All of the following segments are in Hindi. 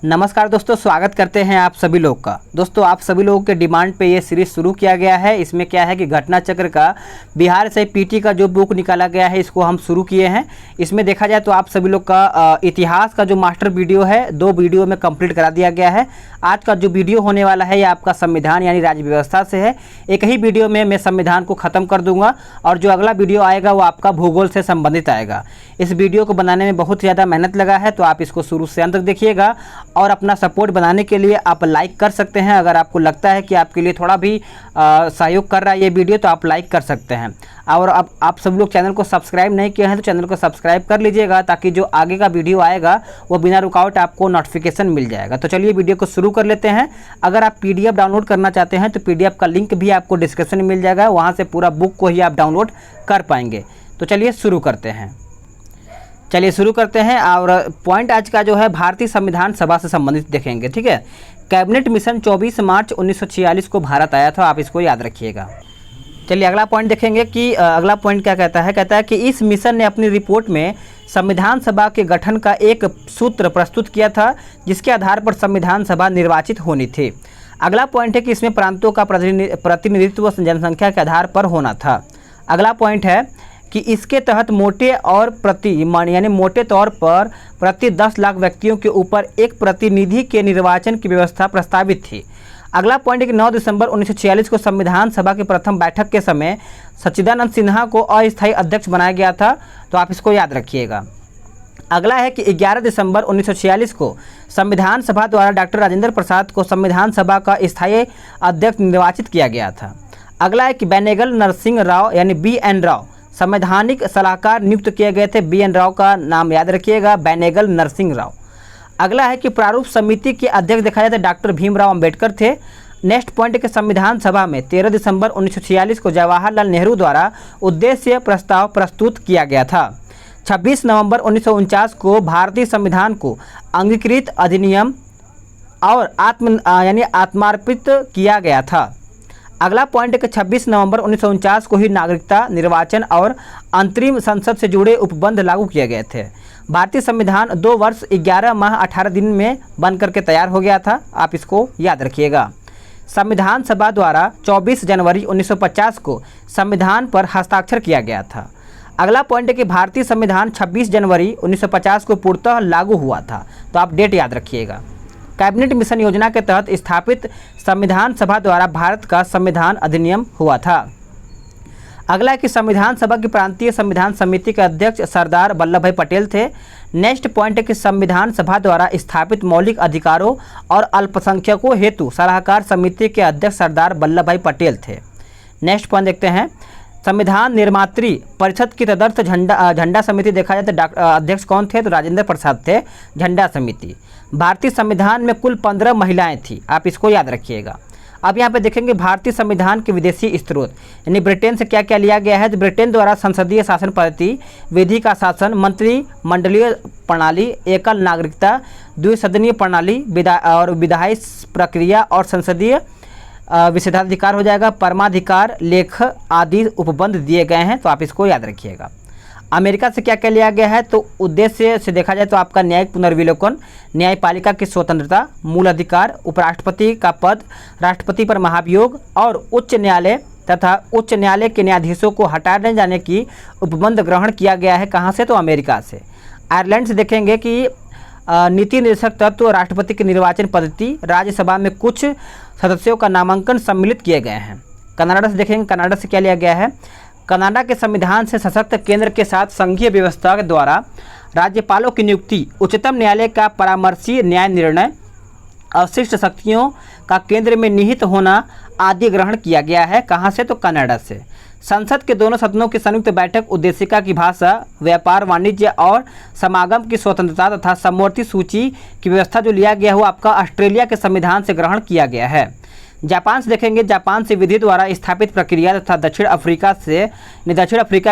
नमस्कार दोस्तों, स्वागत करते हैं आप सभी लोग का। दोस्तों, आप सभी लोगों के डिमांड पे ये सीरीज़ शुरू किया गया है। इसमें क्या है कि घटना चक्र का बिहार से पीटी का जो बुक निकाला गया है, इसको हम शुरू किए हैं। इसमें देखा जाए तो आप सभी लोग का इतिहास का जो मास्टर वीडियो है, 2 वीडियो में कंप्लीट करा दिया गया है। आज का जो वीडियो होने वाला है ये आपका संविधान यानी राज्य व्यवस्था से है। एक ही वीडियो में मैं संविधान को ख़त्म कर दूंगा और जो अगला वीडियो आएगा वो आपका भूगोल से संबंधित आएगा। इस वीडियो को बनाने में बहुत ज़्यादा मेहनत लगा है, तो आप इसको शुरू से अंत तक देखिएगा और अपना सपोर्ट बनाने के लिए आप लाइक कर सकते हैं। अगर आपको लगता है कि आपके लिए थोड़ा भी सहयोग कर रहा है ये वीडियो, तो आप लाइक कर सकते हैं। और अब आप सब लोग चैनल को सब्सक्राइब नहीं किए हैं तो चैनल को सब्सक्राइब कर लीजिएगा, ताकि जो आगे का वीडियो आएगा वो बिना रुकावट आपको नोटिफिकेशन मिल जाएगा। तो चलिए वीडियो को शुरू कर लेते हैं। अगर आप PDF डाउनलोड करना चाहते हैं तो PDF का लिंक भी आपको डिस्क्रिप्शन में मिल जाएगा, वहाँ से पूरा बुक को ही आप डाउनलोड कर पाएंगे। तो चलिए शुरू करते हैं। और पॉइंट आज का जो है भारतीय संविधान सभा से संबंधित देखेंगे, ठीक है। कैबिनेट मिशन 24 मार्च 1946 को भारत आया था, आप इसको याद रखिएगा। चलिए अगला पॉइंट देखेंगे कि अगला पॉइंट क्या कहता है कि इस मिशन ने अपनी रिपोर्ट में संविधान सभा के गठन का एक सूत्र प्रस्तुत किया था, जिसके आधार पर संविधान सभा निर्वाचित होनी थी। अगला पॉइंट है कि इसमें प्रांतों का प्रतिनिधित्व जनसंख्या के आधार पर होना था। अगला पॉइंट है कि इसके तहत मोटे तौर पर प्रति 10 लाख व्यक्तियों के ऊपर एक प्रतिनिधि के निर्वाचन की व्यवस्था प्रस्तावित थी। अगला पॉइंट है कि 9 दिसंबर 1946 को संविधान सभा की प्रथम बैठक के समय सच्चिदानंद सिन्हा को अस्थायी अध्यक्ष बनाया गया था, तो आप इसको याद रखिएगा। अगला है कि 11 दिसंबर 1946 को संविधान सभा द्वारा डॉक्टर राजेंद्र प्रसाद को संविधान सभा का स्थायी अध्यक्ष निर्वाचित किया गया था। अगला है कि बेनेगल नरसिंह राव यानी BN राव संवैधानिक सलाहकार नियुक्त किए गए थे। BN राव का नाम याद रखिएगा, बेनेगल नरसिंह राव। अगला है कि प्रारूप समिति के अध्यक्ष देखा जाए तो डॉक्टर भीमराव अंबेडकर थे। नेक्स्ट पॉइंट है कि संविधान सभा में 13 दिसंबर 1946 को जवाहरलाल नेहरू द्वारा उद्देश्य प्रस्ताव प्रस्तुत किया गया था। 26 नवंबर 1949 को भारतीय संविधान को अंगीकृत अधिनियम और आत्मार्पित किया गया था। अगला पॉइंट है कि 26 नवंबर 1949 को ही नागरिकता, निर्वाचन और अंतरिम संसद से जुड़े उपबंध लागू किए गए थे। भारतीय संविधान 2 वर्ष 11 माह 18 दिन में बन करके तैयार हो गया था, आप इसको याद रखिएगा। संविधान सभा द्वारा 24 जनवरी 1950 को संविधान पर हस्ताक्षर किया गया था। अगला पॉइंट है कि भारतीय संविधान 26 जनवरी 1950 को पूर्णतः लागू हुआ था, तो आप डेट याद रखिएगा। कैबिनेट मिशन योजना के तहत स्थापित संविधान सभा द्वारा भारत का संविधान अधिनियम हुआ था। अगला है कि संविधान सभा की प्रांतीय संविधान समिति के अध्यक्ष सरदार वल्लभ भाई पटेल थे। नेक्स्ट पॉइंट है कि संविधान सभा द्वारा स्थापित मौलिक अधिकारों और अल्पसंख्यकों हेतु सलाहकार समिति के अध्यक्ष सरदार वल्लभ भाई पटेल थे। नेक्स्ट पॉइंट देखते हैं, संविधान निर्मात्री परिषद की तदर्थ झंडा समिति देखा जाए तो अध्यक्ष कौन थे, तो राजेंद्र प्रसाद थे। झंडा समिति। भारतीय संविधान में कुल 15 महिलाएं थी, आप इसको याद रखिएगा। अब यहाँ पे देखेंगे भारतीय संविधान के विदेशी स्रोत, यानी ब्रिटेन से क्या क्या लिया गया है। तो ब्रिटेन द्वारा संसदीय शासन पद्धति, विधि का शासन, मंत्रिमंडलीय प्रणाली, एकल नागरिकता, द्विसदनीय प्रणाली और विधायी प्रक्रिया और संसदीय विशेषाधिकार हो जाएगा, परमाधिकार, लेख आदि उपबंध दिए गए हैं, तो आप इसको याद रखिएगा। अमेरिका से क्या क्या लिया गया है, तो उद्देश्य से देखा जाए तो आपका न्यायिक पुनर्विलोकन, न्यायपालिका की स्वतंत्रता, मूल अधिकार, उपराष्ट्रपति का पद, राष्ट्रपति पर महाभियोग और उच्च न्यायालय तथा उच्च न्यायालय के न्यायाधीशों को हटाने जाने की उपबंध ग्रहण किया गया है। कहाँ से, तो अमेरिका से। आयरलैंड से देखेंगे कि नीति निर्देशक तत्व, राष्ट्रपति की निर्वाचन पद्धति, राज्यसभा में कुछ सदस्यों का नामांकन सम्मिलित किए गए हैं। कनाडा से देखेंगे, कनाडा से क्या लिया गया है। कनाडा के संविधान से सशक्त केंद्र के साथ संघीय व्यवस्था के द्वारा राज्यपालों की नियुक्ति, उच्चतम न्यायालय का परामर्शी न्याय निर्णय, अवशिष्ट शक्तियों का केंद्र में निहित होना आदि ग्रहण किया गया है। कहाँ से, तो कनाडा से। संसद के दोनों सदनों की संयुक्त बैठक, उद्देशिका की भाषा, व्यापार, वाणिज्य और समागम की स्वतंत्रता तथा समवर्ती सूची की व्यवस्था जो लिया गया है वो आपका ऑस्ट्रेलिया के संविधान से ग्रहण किया गया है। जापान से देखेंगे, जापान से विधि द्वारा स्थापित प्रक्रिया तथा दक्षिण अफ्रीका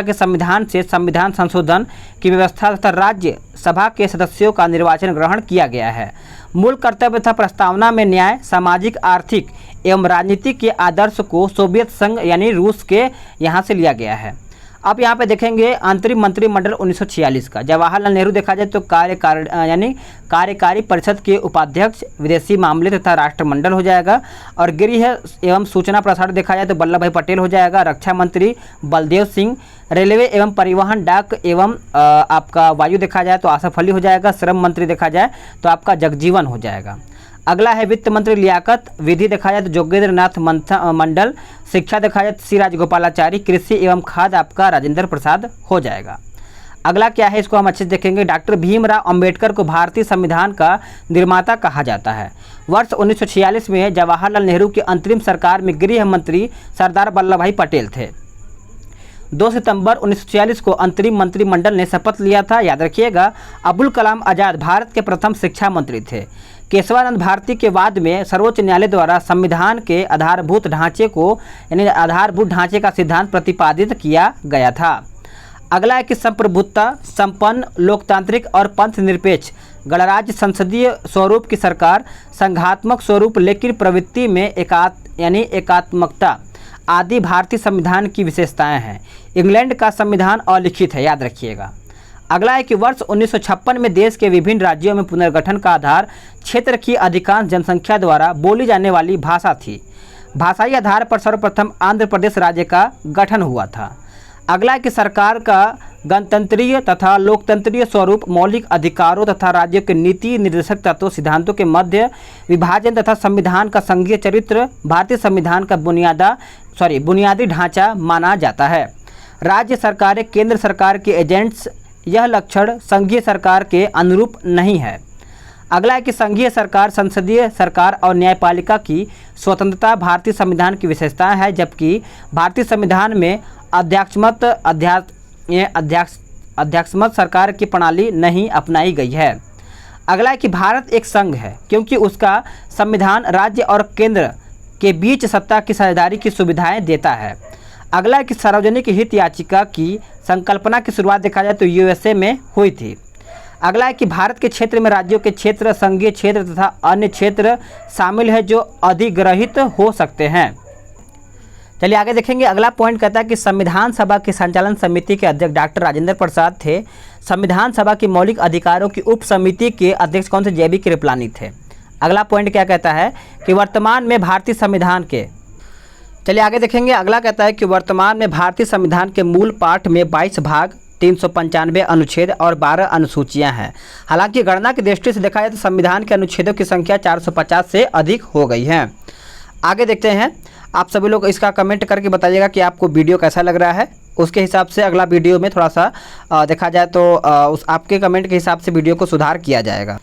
के संविधान से संविधान संशोधन की व्यवस्था तथा राज्य सभा के सदस्यों का निर्वाचन ग्रहण किया गया है। मूल कर्तव्य तथा प्रस्तावना में न्याय, सामाजिक, आर्थिक एवं राजनीतिक के आदर्श को सोवियत संघ यानी रूस के यहाँ से लिया गया है। अब यहाँ पे देखेंगे अंतरिम मंत्रिमंडल 1946 का। जवाहरलाल नेहरू देखा जाए तो कार्यकारी परिषद के उपाध्यक्ष, विदेशी मामले तथा राष्ट्रमंडल हो जाएगा। और गृह एवं सूचना प्रसारण देखा जाए तो वल्लभ भाई पटेल हो जाएगा। रक्षा मंत्री बलदेव सिंह, रेलवे एवं परिवहन, डाक एवं आपका वायु देखा जाए तो आसफ अली हो जाएगा। श्रम मंत्री देखा जाए तो आपका जगजीवन हो जाएगा। अगला है वित्त मंत्री लियाकत, विधि देखा जाए तो जोगेंद्र नाथ मंडल, शिक्षा देखा जाए तो सी राजगोपालाचारी, कृषि एवं खाद्य आपका राजेंद्र प्रसाद हो जाएगा। अगला क्या है, इसको हम अच्छे से देखेंगे। डॉक्टर भीमराव अंबेडकर को भारतीय संविधान का निर्माता कहा जाता है। वर्ष 1946 में जवाहरलाल नेहरू की अंतरिम सरकार में गृह मंत्री सरदार वल्लभ भाई पटेल थे। 2 सितंबर 1946 को अंतरिम मंत्रिमंडल ने शपथ लिया था। याद रखिएगा, अबुल कलाम आज़ाद भारत के प्रथम शिक्षा मंत्री थे। केशवानंद भारती के बाद में सर्वोच्च न्यायालय द्वारा संविधान के आधारभूत ढांचे को यानी आधारभूत ढांचे का सिद्धांत प्रतिपादित किया गया था। अगला है कि संप्रभुता संपन्न, लोकतांत्रिक और पंथ निरपेक्ष गणराज्य, संसदीय स्वरूप की सरकार, संघात्मक स्वरूप लेकिन प्रवृत्ति में एकात्मकता आदि भारतीय संविधान की विशेषताएं हैं। इंग्लैंड का संविधान अलिखित है, याद रखिएगा। अगला है कि वर्ष 1956 में देश के विभिन्न राज्यों में पुनर्गठन का आधार क्षेत्र की अधिकांश जनसंख्या द्वारा बोली जाने वाली भाषा थी। भाषाई आधार पर सर्वप्रथम आंध्र प्रदेश राज्य का गठन हुआ था। अगला है कि सरकार का गणतंत्रीय तथा लोकतंत्रीय स्वरूप, मौलिक अधिकारों तथा राज्यों के नीति निर्देशक तत्वों सिद्धांतों के मध्य विभाजन तथा संविधान का संघीय चरित्र भारतीय संविधान का बुनियादी ढांचा माना जाता है। राज्य सरकारें केंद्र सरकार के एजेंट्स, यह लक्षण संघीय सरकार के अनुरूप नहीं है। अगला है कि संघीय सरकार, संसदीय सरकार और न्यायपालिका की स्वतंत्रता भारतीय संविधान की विशेषता है, जबकि भारतीय संविधान में अध्यात्मक सरकार की प्रणाली नहीं अपनाई गई है। अगला है कि भारत एक संघ है क्योंकि उसका संविधान राज्य और केंद्र के बीच सत्ता की साझेदारी की सुविधाएं देता है। अगला है कि सार्वजनिक हित याचिका की संकल्पना की शुरुआत देखा जाए तो यूएसए में हुई थी। अगला है कि भारत के क्षेत्र में राज्यों के क्षेत्र, संघीय क्षेत्र तथा अन्य क्षेत्र शामिल है जो अधिग्रहित हो सकते हैं। चलिए आगे देखेंगे। अगला पॉइंट कहता है कि संविधान सभा की संचालन समिति के अध्यक्ष डॉक्टर राजेंद्र प्रसाद थे। संविधान सभा की मौलिक अधिकारों की उप समिति के अध्यक्ष कौन थे? JB कृपलानी थे। अगला पॉइंट क्या कहता है कि वर्तमान में भारतीय संविधान के, चलिए आगे देखेंगे। अगला कहता है कि वर्तमान में भारतीय संविधान के मूल पाठ में 22 भाग, 395 अनुच्छेद और 12 अनुसूचियां हैं। हालांकि गणना की दृष्टि से देखा जाए तो संविधान के अनुच्छेदों की संख्या 450 से अधिक हो गई है। आगे देखते हैं। आप सभी लोग इसका कमेंट करके बताइएगा कि आपको वीडियो कैसा लग रहा है। उसके हिसाब से अगला वीडियो में थोड़ा सा देखा जाए तो उस आपके कमेंट के हिसाब से वीडियो को सुधार किया जाएगा।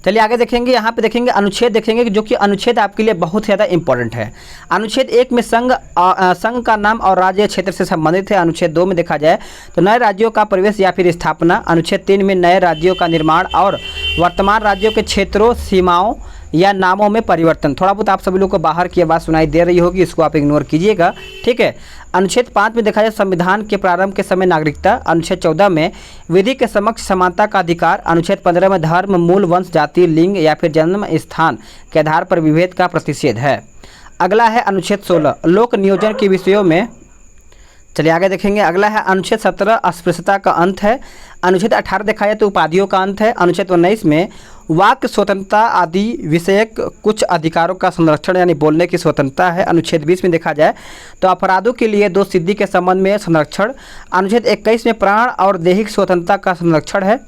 चलिए आगे देखेंगे। यहाँ पे देखेंगे अनुच्छेद देखेंगे जो कि अनुच्छेद आपके लिए बहुत ज़्यादा इंपॉर्टेंट है। अनुच्छेद 1 में संघ का नाम और राज्य क्षेत्र से संबंधित है। अनुच्छेद 2 में देखा जाए तो नए राज्यों का प्रवेश या फिर स्थापना। अनुच्छेद 3 में नए राज्यों का निर्माण और वर्तमान राज्यों के क्षेत्रों, सीमाओं या नामों में परिवर्तन। थोड़ा बहुत आप सभी लोग को बाहर की आवाज़ सुनाई दे रही होगी, इसको आप इग्नोर कीजिएगा, ठीक है। अनुच्छेद 5 में देखा जाए संविधान के प्रारंभ के समय नागरिकता। अनुच्छेद 14 में विधि के समक्ष समानता का अधिकार। अनुच्छेद 15 में धर्म, मूल, वंश, जाति, लिंग या फिर जन्म स्थान के आधार पर विभेद का प्रतिषेध है। अगला है अनुच्छेद 16 लोक नियोजन के विषयों में। चलिए आगे देखेंगे। अगला है अनुच्छेद 17 अस्पृश्यता का अंत है। अनुच्छेद 18 देखा जाए तो उपाधियों का अंत है। अनुच्छेद 19 में वाक स्वतंत्रता आदि विषयक कुछ अधिकारों का संरक्षण यानी बोलने की स्वतंत्रता है। अनुच्छेद 20 में देखा जाए तो अपराधों के लिए दोषसिद्धि के संबंध में संरक्षण। अनुच्छेद 21 में प्राण और दैहिक स्वतंत्रता का संरक्षण है।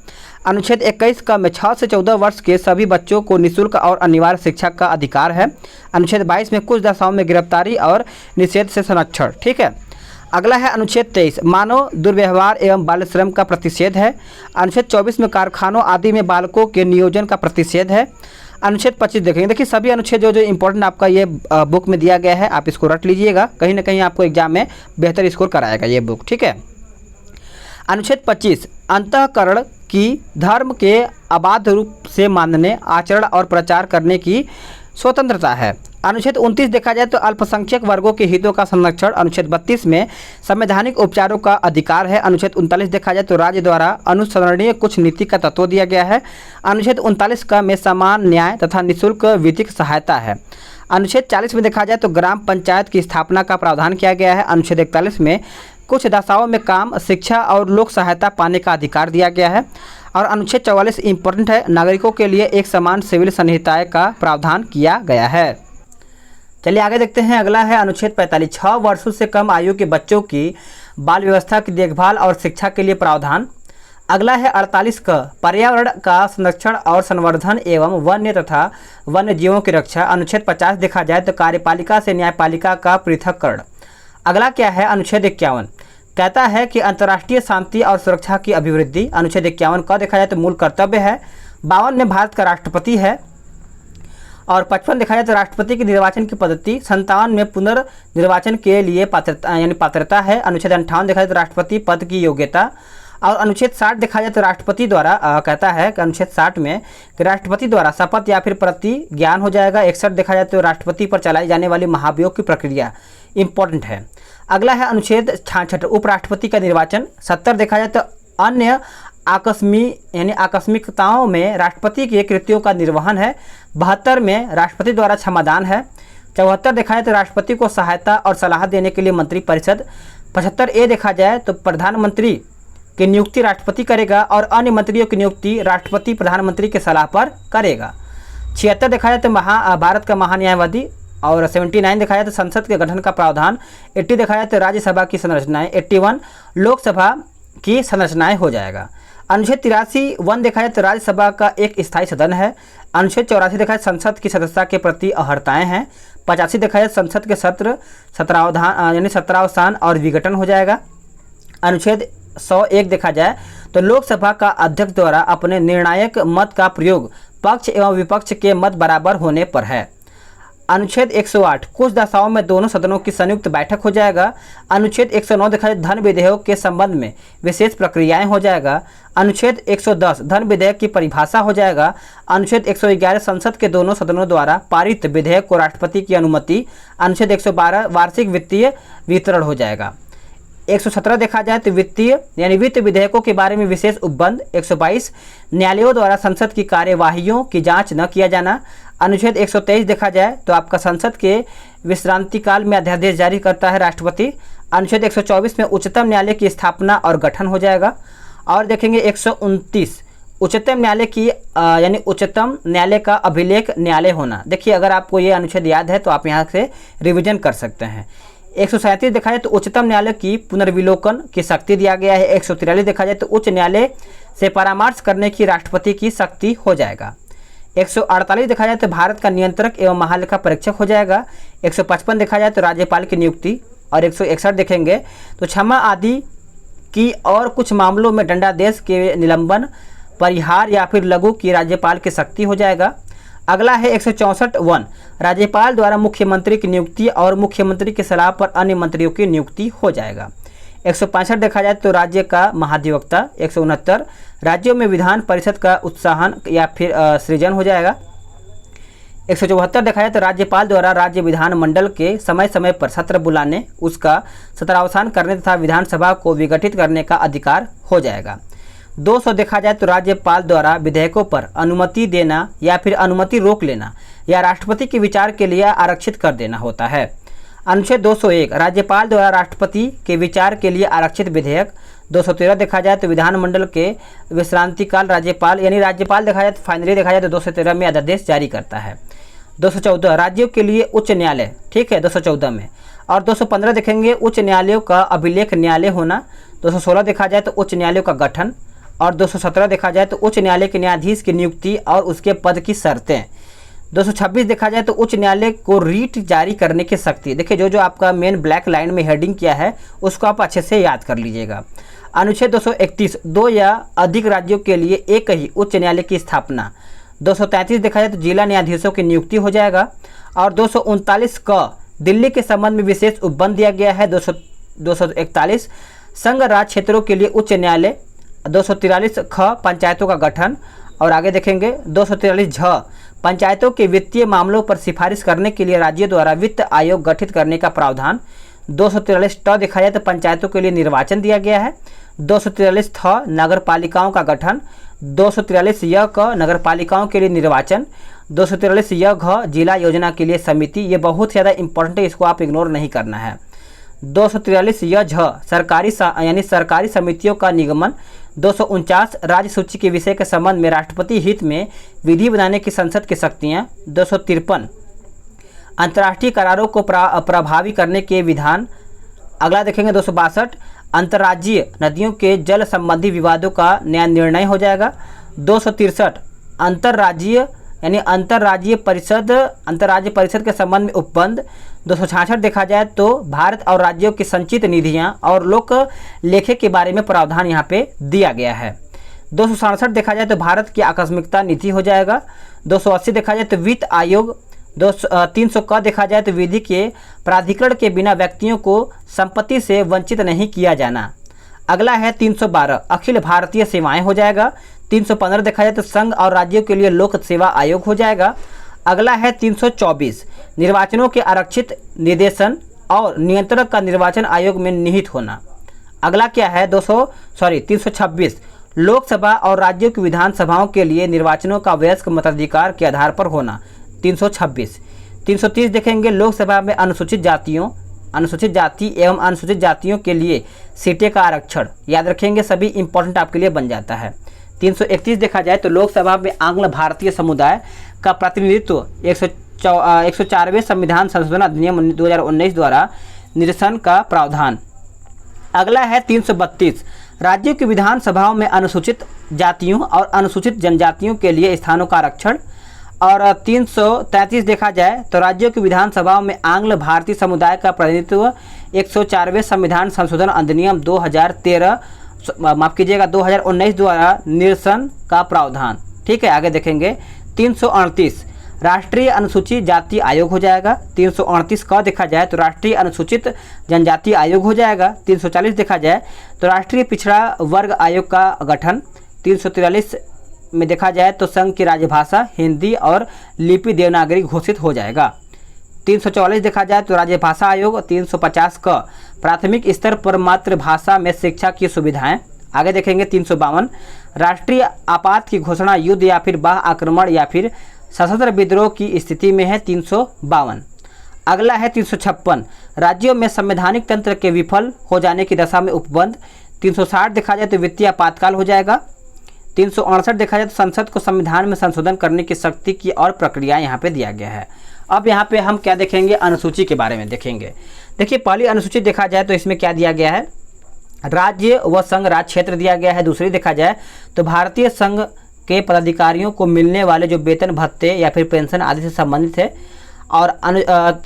अनुच्छेद 21 का में 6 से 14 वर्ष के सभी बच्चों को निःशुल्क और अनिवार्य शिक्षा का अधिकार है। अनुच्छेद 22 में कुछ दशाओं में गिरफ्तारी और निषेध से संरक्षण, ठीक है। अगला है अनुच्छेद 23 मानव दुर्व्यवहार एवं बाल श्रम का प्रतिषेध है। अनुच्छेद 24 में कारखानों आदि में बालकों के नियोजन का प्रतिषेध है। अनुच्छेद 25 देखेंगे। देखिए सभी अनुच्छेद जो इंपॉर्टेंट आपका ये बुक में दिया गया है, आप इसको रट लीजिएगा, कहीं ना कहीं आपको एग्जाम में बेहतर स्कोर कराएगा ये बुक, ठीक है। अनुच्छेद 25 अंतःकरण की धर्म के अबाध रूप से मानने, आचरण और प्रचार करने की स्वतंत्रता है। अनुच्छेद 29 देखा जाए तो अल्पसंख्यक वर्गों के हितों का संरक्षण। अनुच्छेद 32 में संवैधानिक उपचारों का अधिकार है। अनुच्छेद 39 देखा जाए तो राज्य द्वारा अनुसरणीय कुछ नीति का तत्व दिया गया है। अनुच्छेद 39 का में समान न्याय तथा निःशुल्क विधिक सहायता है। अनुच्छेद 40 में देखा जाए तो ग्राम पंचायत की स्थापना का प्रावधान किया गया है। अनुच्छेद 41 में कुछ दशाओं में काम, शिक्षा और लोक सहायता पाने का अधिकार दिया गया है। और अनुच्छेद 44 इम्पोर्टेंट है, नागरिकों के लिए एक समान सिविल संहिता का प्रावधान किया गया है। चलिए आगे देखते हैं। अगला है अनुच्छेद 45, 6 वर्षों से कम आयु के बच्चों की बाल व्यवस्था की देखभाल और शिक्षा के लिए प्रावधान। अगला है 48 का, पर्यावरण का संरक्षण और संवर्धन एवं वन्य तथा वन्य जीवों की रक्षा। अनुच्छेद 50 देखा जाए तो कार्यपालिका से न्यायपालिका का पृथक्करण। अगला क्या है अनुच्छेद 51, कहता है कि अंतर्राष्ट्रीय शांति और सुरक्षा की अभिवृद्धि। अनुच्छेद 51 का देखा जाए तो मूल कर्तव्य है। 52 में भारत का राष्ट्रपति है। और 55 देखा जाए तो राष्ट्रपति के निर्वाचन की पद्धति। 57 में पुनर्निर्वाचन के लिए पात्रता है। अनुच्छेद 58 देखा जाए तो राष्ट्रपति पद की योग्यता। और अनुच्छेद 60 देखा जाए तो राष्ट्रपति द्वारा कहता है कि अनुच्छेद 60 में कि राष्ट्रपति द्वारा शपथ या फिर प्रतिज्ञान हो जाएगा। 61 देखा जाए तो राष्ट्रपति पर चलाई जाने वाली महाभियोग की प्रक्रिया इंपॉर्टेंट है। अगला है अनुच्छेद 66, उपराष्ट्रपति का निर्वाचन। 70 देखा जाए तो अन्य आकस्मिकताओं में राष्ट्रपति के कृत्यों का निर्वहन है। 72 में राष्ट्रपति द्वारा क्षमादान है। 74 देखा जाए तो राष्ट्रपति को सहायता और सलाह देने के लिए मंत्रिपरिषद। 75 देखा जाए तो प्रधानमंत्री की नियुक्ति राष्ट्रपति करेगा और अन्य मंत्रियों की नियुक्ति राष्ट्रपति प्रधानमंत्री के सलाह पर करेगा। 76 देखा जाए तो भारत का महान्यायवादी। और 79 देखा जाए तो संसद के गठन का प्रावधान। 80 देखा जाए तो राज्यसभा की संरचनाएं। 81 लोकसभा की संरचनाएं हो जाएगा। अनुच्छेद 83 1 देखा जाए तो राज्यसभा का एक स्थायी सदन है। अनुच्छेद 84 देखा जाए संसद की सदस्यता के प्रति अहर्ताएँ हैं। 85 देखा जाए संसद के सत्र 17वां और विघटन हो जाएगा। अनुच्छेद 101 देखा जाए तो लोकसभा का अध्यक्ष द्वारा अपने निर्णायक मत का प्रयोग पक्ष एवं विपक्ष के मत बराबर होने पर है। अनुच्छेद 108 कुछ दशाओं में दोनों सदनों की संयुक्त बैठक हो जाएगा। अनुच्छेद 109 देखा जाए धन विधेयक के संबंध में विशेष प्रक्रियाएं हो जाएगा। अनुच्छेद 110 धन विधेयक की परिभाषा हो जाएगा। अनुच्छेद 111 संसद के दोनों सदनों द्वारा पारित विधेयक को राष्ट्रपति की अनुमति। अनुच्छेद 112 वार्षिक वित्तीय वितरण हो जाएगा। 117 देखा जाए तो वित्त विधेयकों के बारे में विशेष उपबंध। 122 न्यायालयों द्वारा संसद की कार्यवाहियों की जांच न किया जाना। अनुच्छेद 123 देखा जाए तो आपका संसद के विश्रांति काल में अध्यादेश जारी करता है राष्ट्रपति। अनुच्छेद 124 में उच्चतम न्यायालय की स्थापना और गठन हो जाएगा। और देखेंगे 129 उच्चतम न्यायालय की उच्चतम न्यायालय का अभिलेख न्यायालय होना। देखिए अगर आपको ये अनुच्छेद याद है तो आप यहाँ से रिविजन कर सकते हैं। 137 देखा जाए तो उच्चतम न्यायालय की पुनर्विलोकन की शक्ति दिया गया है। 143 देखा जाए तो उच्च न्यायालय से परामर्श करने की राष्ट्रपति की शक्ति हो जाएगा। 148 देखा जाए तो भारत का नियंत्रक एवं महालेखा परीक्षक हो जाएगा। 155 देखा जाए तो राज्यपाल की नियुक्ति। और 161 देखेंगे तो क्षमा आदि की और कुछ मामलों में दंडादेश के निलंबन, परिहार या फिर लघु की राज्यपाल की शक्ति हो जाएगा। अगला है 164 1 राज्यपाल द्वारा मुख्यमंत्री की नियुक्ति और मुख्यमंत्री की सलाह पर अन्य मंत्रियों की नियुक्ति हो जाएगा। 165 देखा जाए तो राज्य का महाधिवक्ता। 169 राज्यों में विधान परिषद का उत्साहन या फिर सृजन हो जाएगा। 174 देखा जाए तो राज्यपाल द्वारा राज्य विधानमंडल के समय समय पर सत्र बुलाने, उसका सत्रावसान करने तथा विधानसभा को विघटित करने का अधिकार हो जाएगा। 200 देखा जाए तो राज्यपाल द्वारा विधेयकों पर अनुमति देना या फिर अनुमति रोक लेना या राष्ट्रपति के विचार के लिए आरक्षित कर देना होता है। अनुच्छेद 201 राज्यपाल द्वारा राष्ट्रपति के विचार के लिए आरक्षित विधेयक। 213 देखा जाए तो विधानमंडल के विश्रांति काल राज्यपाल राज्यपाल देखा जाए तो फाइनली देखा जाए तो 213 में अध्यादेश जारी करता है। 214 राज्यों के लिए उच्च न्यायालय, ठीक है 214 में। और 215 देखेंगे उच्च न्यायालयों का अभिलेख न्यायालय होना। 216 देखा जाए तो उच्च न्यायालयों का गठन। और 217 देखा जाए तो उच्च न्यायालय के न्यायाधीश की नियुक्ति और उसके पद की शर्तें। 226 देखा जाए तो उच्च न्यायालय को रीट जारी करने की शक्ति। देखिए जो आपका मेन ब्लैक लाइन में हेडिंग किया है उसको आप अच्छे से याद कर लीजिएगा। अनुच्छेद 231 2 या अधिक राज्यों के लिए एक ही उच्च न्यायालय की स्थापना। 233 देखा जाए तो जिला न्यायाधीशों की नियुक्ति हो जाएगा। और 239 क दिल्ली के संबंध में विशेष उपबंध दिया गया है। 241 संघ राज्य क्षेत्रों के लिए उच्च न्यायालय। 243 ख पंचायतों का गठन। और आगे देखेंगे 243 झ पंचायतों के वित्तीय मामलों पर सिफारिश करने के लिए राज्य द्वारा वित्त आयोग गठित करने का प्रावधान। 243 ट देखा जाए तो पंचायतों के लिए निर्वाचन दिया गया है। 243 थ नगर पालिकाओं का गठन। 243 य क नगर पालिकाओं के लिए निर्वाचन। 243 य घ जिला योजना के लिए समिति। ये बहुत ज़्यादा इंपॉर्टेंट है, इसको आप इग्नोर नहीं करना है। 243 यह यानी सरकारी समितियों का निगमन। 249 राज्य सूची के विषय के संबंध में राष्ट्रपति हित में विधि बनाने की संसद की शक्तियाँ। 253 अंतर्राष्ट्रीय करारों को प्रभावी करने के विधान। अगला देखेंगे 262 अंतर्राज्यीय नदियों के जल संबंधी विवादों का न्याय निर्णय हो जाएगा। 263 अंतर्राज्यीय परिषद के संबंध में उपबंध। 266 देखा जाए तो भारत और राज्यों की संचित निधियां और लोक लेखे के बारे में प्रावधान यहाँ पे दिया गया है। 267 देखा जाए तो भारत की आकस्मिकता नीति हो जाएगा। 280 देखा जाए तो वित्त आयोग। 300 का देखा जाए तो विधि के प्राधिकरण के बिना व्यक्तियों को संपत्ति से वंचित नहीं किया जाना। अगला है 312 अखिल भारतीय सेवाएं हो जाएगा। 315 देखा जाए तो संघ और राज्यों के लिए लोक सेवा आयोग हो जाएगा। अगला है 324 निर्वाचनों के आरक्षित निर्देशन और नियंत्रण का निर्वाचन आयोग में निहित होना। अगला क्या है 326 लोकसभा और राज्यों की विधानसभाओं के लिए निर्वाचनों का वयस्क मताधिकार के आधार पर होना। 326 330 देखेंगे लोकसभा में अनुसूचित जाति एवं अनुसूचित जातियों के लिए सीटें का आरक्षण। याद रखेंगे, सभी इंपॉर्टेंट आपके लिए बन जाता है। 331 देखा जाए तो लोकसभा में आंग्ल भारतीय समुदाय का प्रतिनिधित्व 104वें संविधान संशोधन अधिनियम 2019 द्वारा निरसन का प्रावधान। अगला है 332 राज्यों की विधानसभाओं में अनुसूचित जातियों और अनुसूचित जनजातियों के लिए स्थानों का आरक्षण। और 333 देखा जाए तो राज्यों की विधानसभाओं में आंग्ल भारतीय समुदाय का प्रतिनिधित्व 104वें संविधान संशोधन अधिनियम 2019 द्वारा निरसन का प्रावधान। ठीक है, आगे देखेंगे 338 राष्ट्रीय अनुसूचित जाति आयोग हो जाएगा। 338 का देखा जाए तो राष्ट्रीय अनुसूचित जनजाति आयोग हो जाएगा। 340 देखा जाए तो राष्ट्रीय पिछड़ा वर्ग आयोग का गठन। 343 में देखा जाए तो संघ की राजभाषा हिंदी और लिपि देवनागरी घोषित हो जाएगा। 344 देखा जाए तो राजभाषा आयोग। 350 का प्राथमिक स्तर पर मातृभाषा में शिक्षा की सुविधाएं। आगे देखेंगे 352 राष्ट्रीय आपात की घोषणा युद्ध या फिर बाह्य आक्रमण या फिर सशस्त्र विद्रोह की स्थिति में है। 352 अगला है 356 राज्यों में संवैधानिक तंत्र के विफल हो जाने की दशा में उपबंध। 360 देखा जाए तो वित्तीय आपातकाल हो जाएगा। 368 देखा जाए तो संसद को संविधान में संशोधन करने की शक्ति की और प्रक्रिया यहाँ पे दिया गया है। अब यहाँ पे हम क्या देखेंगे, अनुसूची के बारे में देखेंगे। देखिए, पहली अनुसूची देखा जाए तो इसमें क्या दिया गया है, राज्य व संघ राज क्षेत्र दिया गया है। दूसरी देखा जाए तो भारतीय संघ के पदाधिकारियों को मिलने वाले जो वेतन भत्ते या फिर पेंशन आदि से संबंधित है। और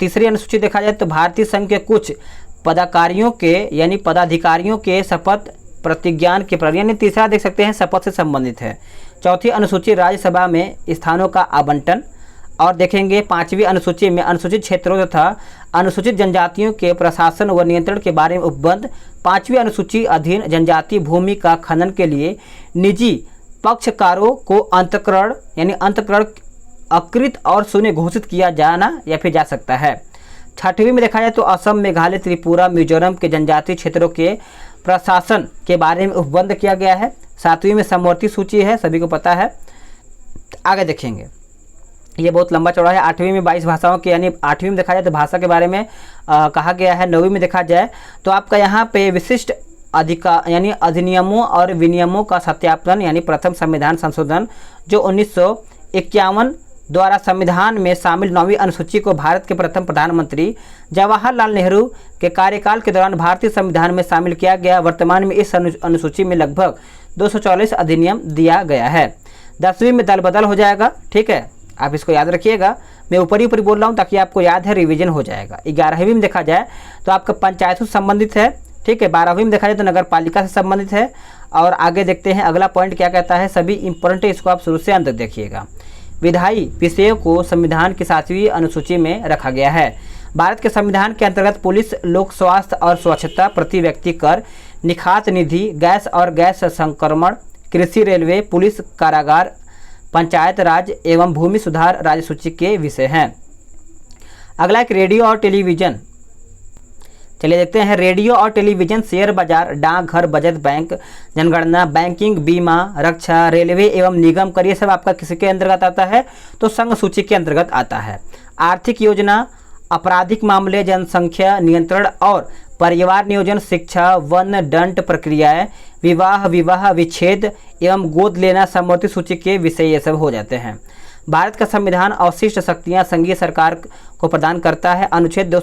तीसरी अनुसूची देखा जाए तो भारतीय संघ के कुछ पदाधिकारियों के शपथ प्रतिज्ञान के प्रक्रिया। तीसरा देख सकते हैं शपथ से संबंधित है। चौथी अनुसूची राज्यसभा में स्थानों का आवंटन। और देखेंगे पांचवी अनुसूची में अनुसूचित क्षेत्रों तथा अनुसूचित जनजातियों के प्रशासन व नियंत्रण के बारे में उपबंध। पांचवी अनुसूची अधीन जनजातीय भूमि का खनन के लिए निजी पक्षकारों को अंतःकरण अकृत और शून्य घोषित किया जाना या फिर जा सकता है। छठवीं में देखा जाए तो असम, मेघालय, त्रिपुरा, मिजोरम के जनजातीय क्षेत्रों के प्रशासन के बारे में उपबंध किया गया है। सातवीं में समवर्ती सूची है, सभी को पता है। आगे देखेंगे, ये बहुत लंबा चौड़ा है। आठवीं में 22 भाषाओं के यानी आठवीं में देखा जाए तो भाषा के बारे में कहा गया है। नौवीं में देखा जाए तो आपका यहाँ पे विशिष्ट अधिकार यानी अधिनियमों और विनियमों का सत्यापन यानी प्रथम संविधान संशोधन जो 1951 द्वारा संविधान में शामिल 9वीं अनुसूची को भारत के प्रथम प्रधानमंत्री जवाहरलाल नेहरू के कार्यकाल के दौरान भारतीय संविधान में शामिल किया गया। वर्तमान में इस अनुसूची में लगभग 244 अधिनियम दिया गया है। 10वीं में दल बदल हो जाएगा। ठीक है, आप इसको याद रखिएगा, मैं ऊपर ही बोल रहा हूँ ताकि आपको याद है, रिवीजन हो जाएगा। 11वीं में देखा जाए तो आपका पंचायतों से संबंधित है। ठीक है, 12वीं में देखा जाए तो नगर पालिका से संबंधित है। और आगे देखते हैं अगला पॉइंट क्या कहता है, सभी इंपॉर्टेंट है, इसको आप शुरू से अंत तक देखिएगा। विधायी विषयों को संविधान की 7वीं अनुसूची में रखा गया है। भारत के संविधान के अंतर्गत पुलिस, लोक स्वास्थ्य और स्वच्छता, प्रति व्यक्ति कर, निखात निधि, गैस और गैस संक्रमण, कृषि, रेलवे, पुलिस, कारागार, पंचायत राज एवं भूमि सुधार राज्य सूची के विषय हैं। अगला एक रेडियो और टेलीविजन। चलिए देखते हैं, रेडियो और टेलीविजन, शेयर बाजार, डाकघर, बचत बैंक, जनगणना, बैंकिंग, बीमा, रक्षा, रेलवे एवं निगम कर, ये सब आपका किसके अंतर्गत आता है, तो संघ सूची के अंतर्गत आता है। आर्थिक योजना, आपराधिक मामले, जनसंख्या नियंत्रण और परिवार नियोजन, शिक्षा, वन दंड प्रक्रियाएं, विवाह विच्छेद एवं गोद लेना समवर्ती सूची के विषय ये सब हो जाते हैं। भारत का संविधान अवशिष्ट शक्तियां संघीय सरकार को प्रदान करता है। अनुच्छेद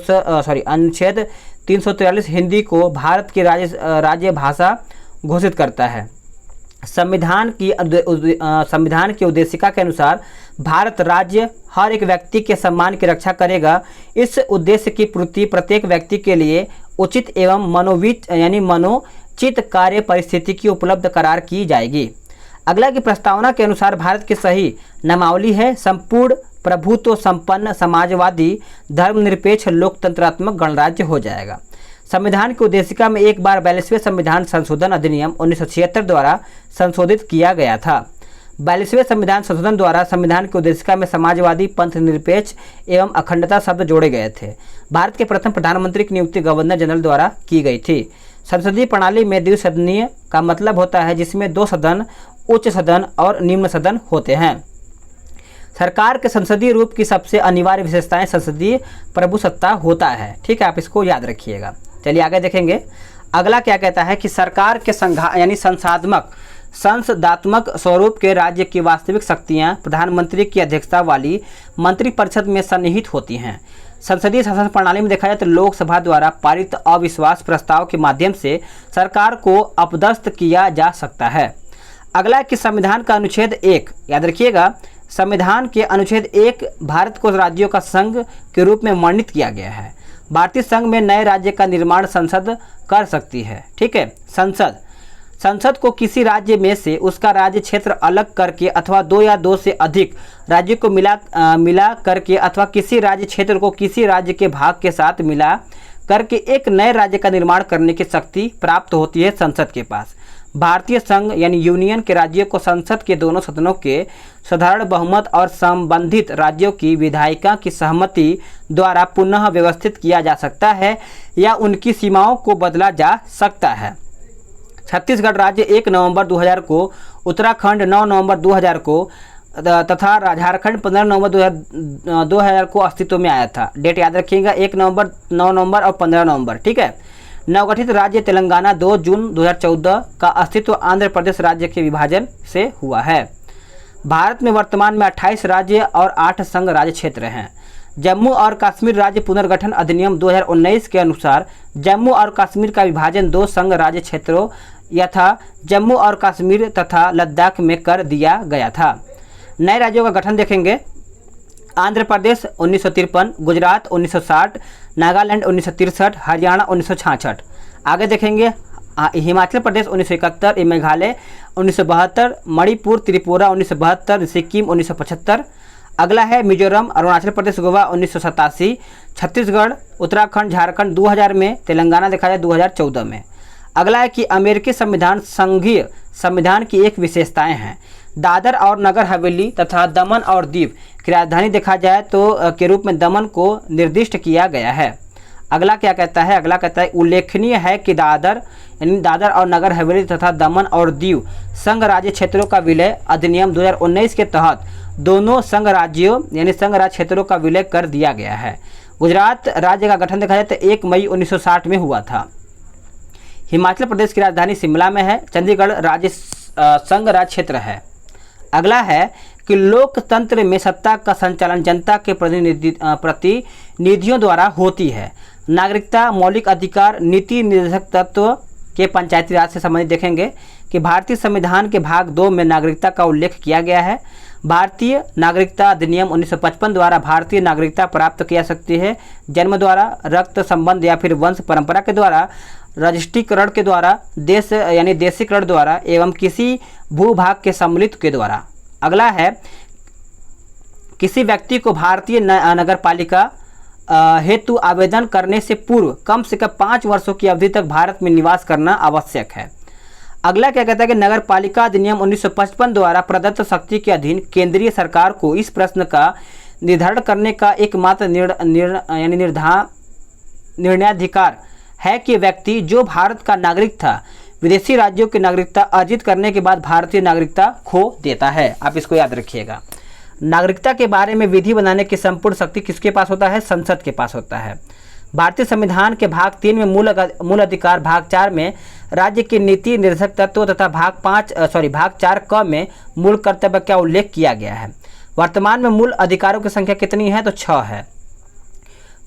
343 हिंदी को भारत की राज्य भाषा घोषित करता है। संविधान की उद्देशिका के अनुसार भारत राज्य हर एक व्यक्ति के सम्मान की रक्षा करेगा। इस उद्देश्य की पूर्ति प्रत्येक व्यक्ति के लिए उचित एवं मनोचित कार्य परिस्थिति की उपलब्ध करार की जाएगी। अगला की प्रस्तावना के अनुसार भारत की सही नामावली है संपूर्ण प्रभुत्व संपन्न समाजवादी धर्मनिरपेक्ष लोकतंत्रात्मक गणराज्य हो जाएगा। संविधान की उद्देशिका में एक बार 42वें संविधान संशोधन अधिनियम 1976 द्वारा संशोधित किया गया था। 42वें संविधान संशोधन द्वारा संविधान की उद्देशिका में समाजवादी, पंथ निरपेक्ष एवं अखंडता शब्द जोड़े गए थे। भारत के प्रथम प्रधानमंत्री की नियुक्ति गवर्नर जनरल द्वारा की गई थी। संसदीय प्रणाली में द्विसदनीय का मतलब होता है जिसमें 2 सदन, उच्च सदन और निम्न सदन होते हैं। सरकार के संसदीय रूप की सबसे अनिवार्य विशेषताएं संसदीय प्रभुसत्ता होता है। ठीक है, आप इसको याद रखिएगा। चलिए आगे देखेंगे। अगला क्या कहता है कि सरकार के संसदात्मक स्वरूप के राज्य की वास्तविक शक्तियां प्रधानमंत्री की अध्यक्षता वाली मंत्रिपरिषद में सन्निहित होती हैं। संसदीय शासन प्रणाली में देखा जाए तो लोकसभा द्वारा पारित अविश्वास प्रस्ताव के माध्यम से सरकार को अपदस्थ किया जा सकता है। अगला कि संविधान का अनुच्छेद 1 याद रखिएगा। संविधान के अनुच्छेद 1 भारत को राज्यों का संघ के रूप में वर्णित किया गया है। भारतीय संघ में नए राज्य का निर्माण संसद कर सकती है। ठीक है, संसद को किसी राज्य में से उसका राज्य क्षेत्र अलग करके अथवा 2 या 2 से अधिक राज्यों को मिला करके अथवा किसी राज्य क्षेत्र को किसी राज्य के भाग के साथ मिला करके एक नए राज्य का निर्माण करने की शक्ति प्राप्त होती है संसद के पास। भारतीय संघ यानी यूनियन के राज्यों को संसद के दोनों सदनों के साधारण बहुमत और संबंधित राज्यों की विधायिका की सहमति द्वारा पुनः व्यवस्थित किया जा सकता है या उनकी सीमाओं को बदला जा सकता है। छत्तीसगढ़ राज्य 1 नवंबर 2000 को, उत्तराखंड 9 नवंबर 2000 को तथा झारखंड 15 नवंबर 2000 को अस्तित्व में आया था। डेट याद रखिएगा, 1 नवंबर, 9 नवंबर और 15 नवंबर। ठीक है। नवगठित राज्य तेलंगाना 2 जून 2014 का अस्तित्व आंध्र प्रदेश राज्य के विभाजन से हुआ है। भारत में वर्तमान में 28 राज्य और 8 संघ राज्य क्षेत्र हैं। जम्मू और कश्मीर राज्य पुनर्गठन अधिनियम 2019 के अनुसार जम्मू और कश्मीर का विभाजन 2 संघ राज्य क्षेत्रों यथा जम्मू और कश्मीर तथा लद्दाख में कर दिया गया था। नए राज्यों का गठन देखेंगे। आंध्र प्रदेश 1953, गुजरात 1960, नागालैंड 1963, हरियाणा 1966। आगे देखेंगे हिमाचल प्रदेश 1971, मेघालय 1972, मणिपुर त्रिपुरा 1972, सिक्किम 1975। अगला है मिजोरम, अरुणाचल प्रदेश, गोवा 1987, छत्तीसगढ़, उत्तराखंड, झारखंड 2000 में, तेलंगाना देखा जाए 2014 में। अगला है कि अमेरिकी संविधान संघीय संविधान की एक विशेषताएं हैं। दादर और नगर हवेली तथा दमन और दीव की राजधानी देखा जाए तो के रूप में दमन को निर्दिष्ट किया गया है। अगला क्या कहता है? अगला कहता है उल्लेखनीय है कि दादर और नगर हवेली तथा दमन और दीव संघ राज्य क्षेत्रों का विलय अधिनियम 2019 के तहत दोनों संघ राज्यों यानी संघ राज्य क्षेत्रों का विलय कर दिया गया है। गुजरात राज्य का गठन देखा जाए तो 1 मई 1960 में हुआ था। हिमाचल प्रदेश की राजधानी शिमला में है। चंडीगढ़ राज्य संघ राज्य क्षेत्र है। अगला है कि लोकतंत्र में सत्ता का संचालन जनता के प्रतिनिधियों द्वारा होती है। नागरिकता, मौलिक अधिकार, नीति निर्देशक तत्व के पंचायती राज से संबंधित देखेंगे कि भारतीय संविधान के भाग 2 में नागरिकता का उल्लेख किया गया है। भारतीय नागरिकता अधिनियम 1955 द्वारा भारतीय नागरिकता प्राप्त किया सकती है जन्म द्वारा, रक्त संबंध या फिर वंश परंपरा के द्वारा, रजिस्ट्रीकरण के द्वारा, देश यानी देशीकरण द्वारा एवं किसी भूभाग के सम्मिलित के द्वारा। अगला है किसी व्यक्ति को भारतीय नगरपालिका हेतु आवेदन करने से पूर्व कम से कम 5 वर्षों की अवधि तक भारत में निवास करना आवश्यक है। अगला क्या कहता है कि नगरपालिका अधिनियम 1955 द्वारा प्रदत्त शक्ति के अधीन केंद्रीय सरकार को इस प्रश्न का निर्धारण करने का एकमात्र निर्णयाधिकार है कि व्यक्ति जो भारत का नागरिक था विदेशी राज्यों की नागरिकता अर्जित करने के बाद भारतीय नागरिकता खो देता है। आप इसको याद रखिएगा। नागरिकता के बारे में विधि बनाने की संपूर्ण शक्ति किसके पास होता है? संसद के पास होता है। भारतीय संविधान के भाग 3 में मूल अधिकार, भाग 4 में राज्य की नीति निर्देशक तत्व तथा भाग 4 क में मूल कर्तव्य का उल्लेख किया गया है। वर्तमान में मूल अधिकारों की संख्या कितनी है? तो 6 है।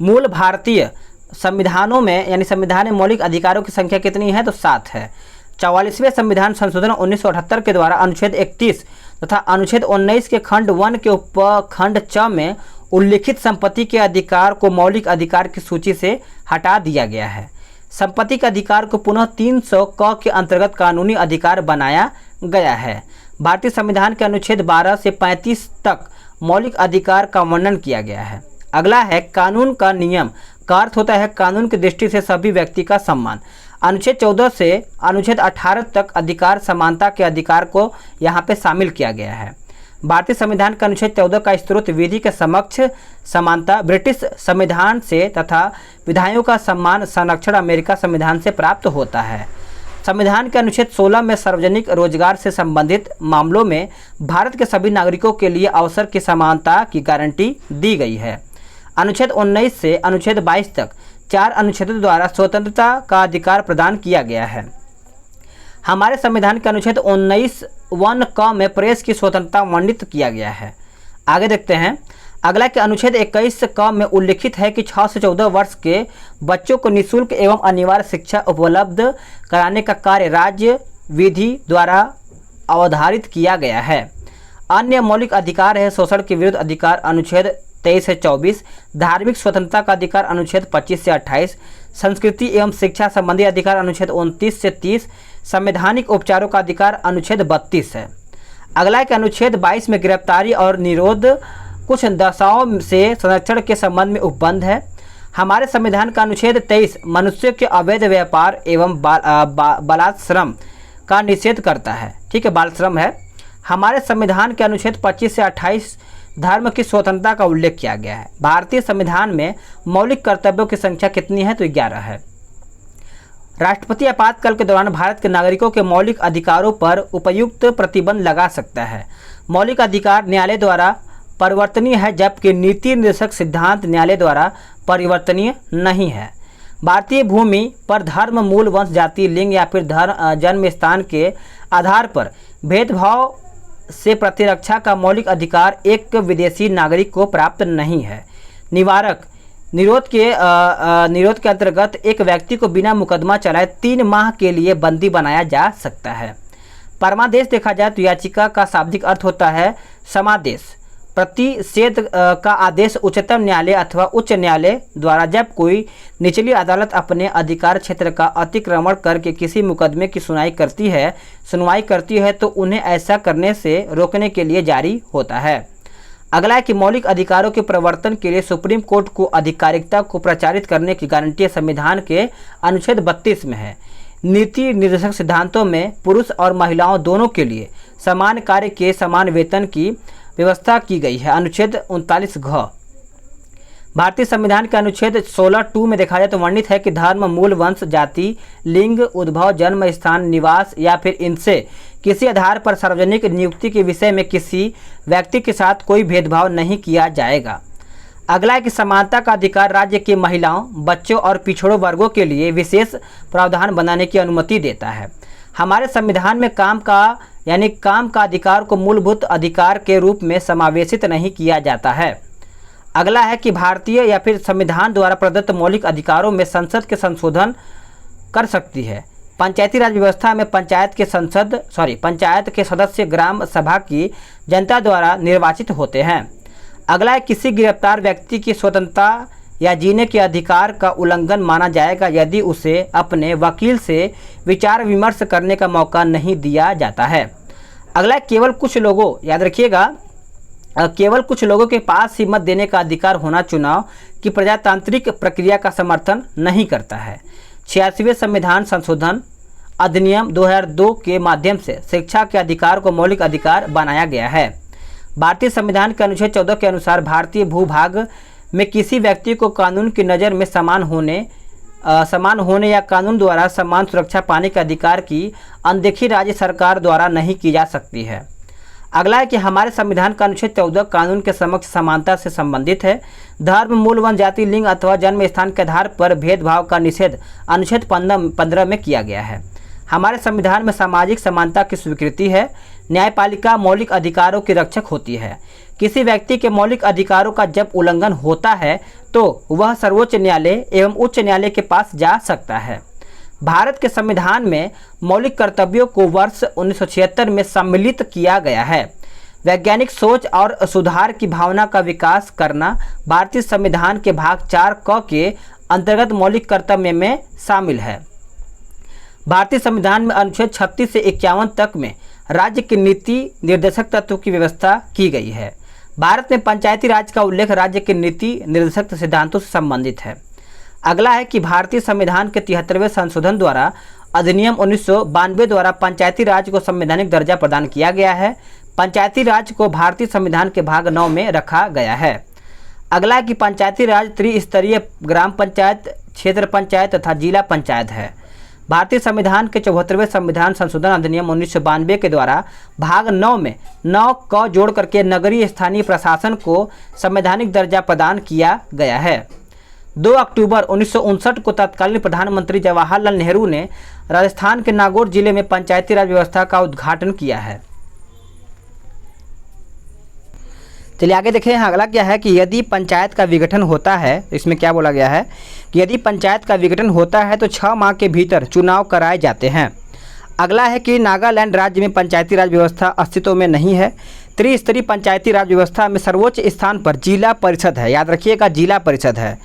मूल भारतीय संविधानों में यानी संविधान में मौलिक अधिकारों की संख्या कितनी है? तो 7 है। 44वें संविधान संशोधन 1978 के द्वारा अनुच्छेद 31 तथा अनुच्छेद 19 के खंड 1 के उपखंड च में उल्लिखित संपत्ति के अधिकार को मौलिक अधिकार की सूची से हटा दिया गया है। संपत्ति के अधिकार को पुनः 300 क के अंतर्गत कानूनी अधिकार बनाया गया है। भारतीय संविधान के अनुच्छेद 12 से 35 तक मौलिक अधिकार का वर्णन किया गया है। अगला है कानून का नियम, का अर्थ होता है कानून की दृष्टि से सभी व्यक्ति का सम्मान। अनुच्छेद 14 से अनुच्छेद 18 तक अधिकार समानता के अधिकार को यहाँ पे शामिल किया गया है। भारतीय संविधान का अनुच्छेद 14 का स्रोत विधि के समक्ष समानता ब्रिटिश संविधान से तथा विधायकों का सम्मान संरक्षण अमेरिका संविधान से प्राप्त होता है। संविधान के अनुच्छेद 16 में सार्वजनिक रोजगार से संबंधित मामलों में भारत के सभी नागरिकों के लिए अवसर की समानता की गारंटी दी गई है। अनुच्छेद 19 से अनुच्छेद 22 तक 4 अनुच्छेदों द्वारा स्वतंत्रता का अधिकार प्रदान किया गया है। हमारे संविधान के अनुच्छेद 19(1) क में प्रेस की स्वतंत्रता वर्णित किया गया है। आगे देखते हैं। अगला के अनुच्छेद 21 क में उल्लिखित है कि 6 से 14 वर्ष के बच्चों को निःशुल्क एवं अनिवार्य शिक्षा उपलब्ध कराने का कार्य राज्य विधि द्वारा अवधारित किया गया है। अन्य मौलिक अधिकार है शोषण के विरुद्ध अधिकार अनुच्छेद 23 से 24, धार्मिक स्वतंत्रता का अधिकार अनुच्छेद 25 से 28, संस्कृति एवं शिक्षा संबंधी अधिकार अनुच्छेद 29 से 30, संवैधानिक उपचारों का अधिकार अनुच्छेद 32 है। अगला के अनुच्छेद 22 में गिरफ्तारी और निरोध कुछ दशाओं से संरक्षण के संबंध में उपबंध है। हमारे संविधान का अनुच्छेद 23 मनुष्य के अवैध व्यापार एवं बालाश्रम का निषेध करता है। ठीक है, बाल श्रम है। हमारे संविधान के अनुच्छेद 25 से 28 धर्म की स्वतंत्रता का उल्लेख किया गया है। भारतीय संविधान में मौलिक कर्तव्यों की संख्या कितनी है? तो 11 है। राष्ट्रपति आपातकाल के दौरान भारत के नागरिकों के मौलिक अधिकारों पर उपयुक्त प्रतिबंध लगा सकता है। मौलिक अधिकार न्यायालय द्वारा परिवर्तनीय है, जबकि नीति निर्देशक सिद्धांत न्यायालय द्वारा परिवर्तनीय नहीं है। भारतीय भूमि पर धर्म, मूल, वंश, जाति, लिंग या फिर जन्म स्थान के आधार पर भेदभाव से प्रतिरक्षा का मौलिक अधिकार एक विदेशी नागरिक को प्राप्त नहीं है। निरोध के अंतर्गत एक व्यक्ति को बिना मुकदमा चलाए 3 माह के लिए बंदी बनाया जा सकता है। परमादेश देखा जाए तो याचिका का शाब्दिक अर्थ होता है समादेश। प्रतिषेध का आदेश उच्चतम न्यायालय अथवा उच्च न्यायालय द्वारा जब कोई निचली अदालत अपने अधिकार क्षेत्र का अतिक्रमण करके किसी मुकदमे की सुनवाई करती है तो उन्हें ऐसा करने से रोकने के लिए जारी होता है। अगला है कि मौलिक अधिकारों के प्रवर्तन के लिए सुप्रीम कोर्ट को आधिकारिकता को प्रचारित करने की गारंटी संविधान के अनुच्छेद 32 में है। नीति निर्देशक सिद्धांतों में पुरुष और महिलाओं दोनों के लिए समान कार्य के समान वेतन की व्यवस्था की गई है। अनुच्छेद 39 घ। भारतीय संविधान के अनुच्छेद 16(2) में देखा जाए तो वर्णित है कि धर्म, मूल, वंश, जाति, लिंग, उद्भव, जन्म स्थान, निवास या फिर इनसे किसी आधार पर सार्वजनिक नियुक्ति के विषय में किसी व्यक्ति के साथ कोई भेदभाव नहीं किया जाएगा। अगला है कि समानता का अधिकार राज्य की महिलाओं, बच्चों और पिछड़ों वर्गों के लिए विशेष प्रावधान बनाने की अनुमति देता है। हमारे संविधान में काम का अधिकार को मूलभूत अधिकार के रूप में समावेशित नहीं किया जाता है। अगला है कि भारतीय या फिर संविधान द्वारा प्रदत्त मौलिक अधिकारों में संसद के संशोधन कर सकती है। पंचायती राज व्यवस्था में पंचायत के सदस्य ग्राम सभा की जनता द्वारा निर्वाचित होते हैं। अगला है किसी गिरफ्तार व्यक्ति की स्वतंत्रता या जीने के अधिकार का उल्लंघन माना जाएगा यदि उसे अपने वकील से विचार विमर्श करने का मौका नहीं दिया जाता है। अगला केवल कुछ लोगों, याद रखिएगा, केवल कुछ लोगों के पास ही मत देने का अधिकार होना चुनाव की प्रजातांत्रिक प्रक्रिया का समर्थन नहीं करता है। 86वें संविधान संशोधन अधिनियम 2002 के माध्यम से शिक्षा के अधिकार को मौलिक अधिकार बनाया गया है। भारतीय संविधान के अनुच्छेद 14 के अनुसार भारतीय भूभाग में किसी व्यक्ति को कानून की नज़र में समान होने या कानून द्वारा समान सुरक्षा पाने के अधिकार की अनदेखी राज्य सरकार द्वारा नहीं की जा सकती है। अगला है कि हमारे संविधान का अनुच्छेद 14 कानून के समक्ष समानता से संबंधित है। धर्म, मूल, वन, जाति, लिंग अथवा जन्म स्थान के आधार पर भेदभाव का निषेध अनुच्छेद 15 में किया गया है। हमारे संविधान में सामाजिक समानता की स्वीकृति है। न्यायपालिका मौलिक अधिकारों की रक्षक होती है। किसी व्यक्ति के मौलिक अधिकारों का जब उल्लंघन होता है तो वह सर्वोच्च न्यायालय एवं उच्च न्यायालय के पास जा सकता है। भारत के संविधान में मौलिक कर्तव्यों को वर्ष 1976 में सम्मिलित किया गया है। वैज्ञानिक सोच और सुधार की भावना का विकास करना भारतीय संविधान के भाग 4 क के अंतर्गत मौलिक कर्तव्य में शामिल है। भारतीय संविधान में अनुच्छेद 36 से 51 तक में राज्य की नीति निर्देशक तत्व की व्यवस्था की गई है। भारत में पंचायती राज का उल्लेख राज्य के नीति निर्देशक सिद्धांतों से संबंधित है। अगला है कि भारतीय संविधान के 73वें संशोधन द्वारा अधिनियम 1992 द्वारा पंचायती राज को संवैधानिक दर्जा प्रदान किया गया है। पंचायती राज को भारतीय संविधान के भाग 9 में रखा गया है। अगला है कि पंचायती राज त्रिस्तरीय ग्राम पंचायत, क्षेत्र पंचायत तथा जिला पंचायत है। भारतीय संविधान के 74वें संविधान संशोधन अधिनियम 1992 के द्वारा भाग 9 में 9 क जोड़ करके नगरीय स्थानीय प्रशासन को संवैधानिक दर्जा प्रदान किया गया है। 2 अक्टूबर 1959 को तत्कालीन प्रधानमंत्री जवाहरलाल नेहरू ने राजस्थान के नागौर जिले में पंचायती राज व्यवस्था का उद्घाटन किया है। चलिए आगे देखें। अगला क्या है कि यदि पंचायत का विघटन होता है, इसमें क्या बोला गया है कि यदि पंचायत का विघटन होता है तो 6 माह के भीतर चुनाव कराए जाते हैं। अगला है कि नागालैंड राज्य में पंचायती राज व्यवस्था अस्तित्व में नहीं है। त्रिस्तरीय पंचायती राज व्यवस्था में सर्वोच्च स्थान पर जिला परिषद है। याद रखिएगा, जिला परिषद है।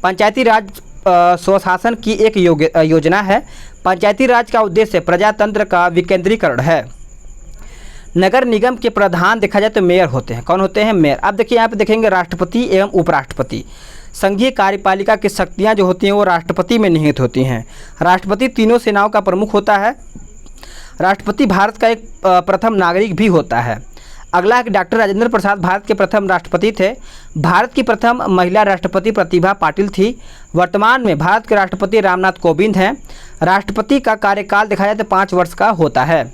पंचायती राज स्वशासन की एक योजना है। पंचायती राज का उद्देश्य प्रजातंत्र का विकेंद्रीकरण है। नगर निगम के प्रधान देखा जाए तो मेयर होते हैं। कौन होते हैं? मेयर। अब देखिए यहाँ पे देखेंगे राष्ट्रपति एवं उपराष्ट्रपति। संघीय कार्यपालिका की शक्तियाँ जो होती हैं वो राष्ट्रपति में निहित होती हैं। राष्ट्रपति तीनों सेनाओं का प्रमुख होता है। राष्ट्रपति भारत का एक प्रथम नागरिक भी होता है। अगला है कि डॉक्टर राजेंद्र प्रसाद भारत के प्रथम राष्ट्रपति थे। भारत की प्रथम महिला राष्ट्रपति प्रतिभा पाटिल थी। वर्तमान में भारत के राष्ट्रपति रामनाथ कोविंद हैं। राष्ट्रपति का कार्यकाल देखा जाए तो 5 वर्ष का होता है।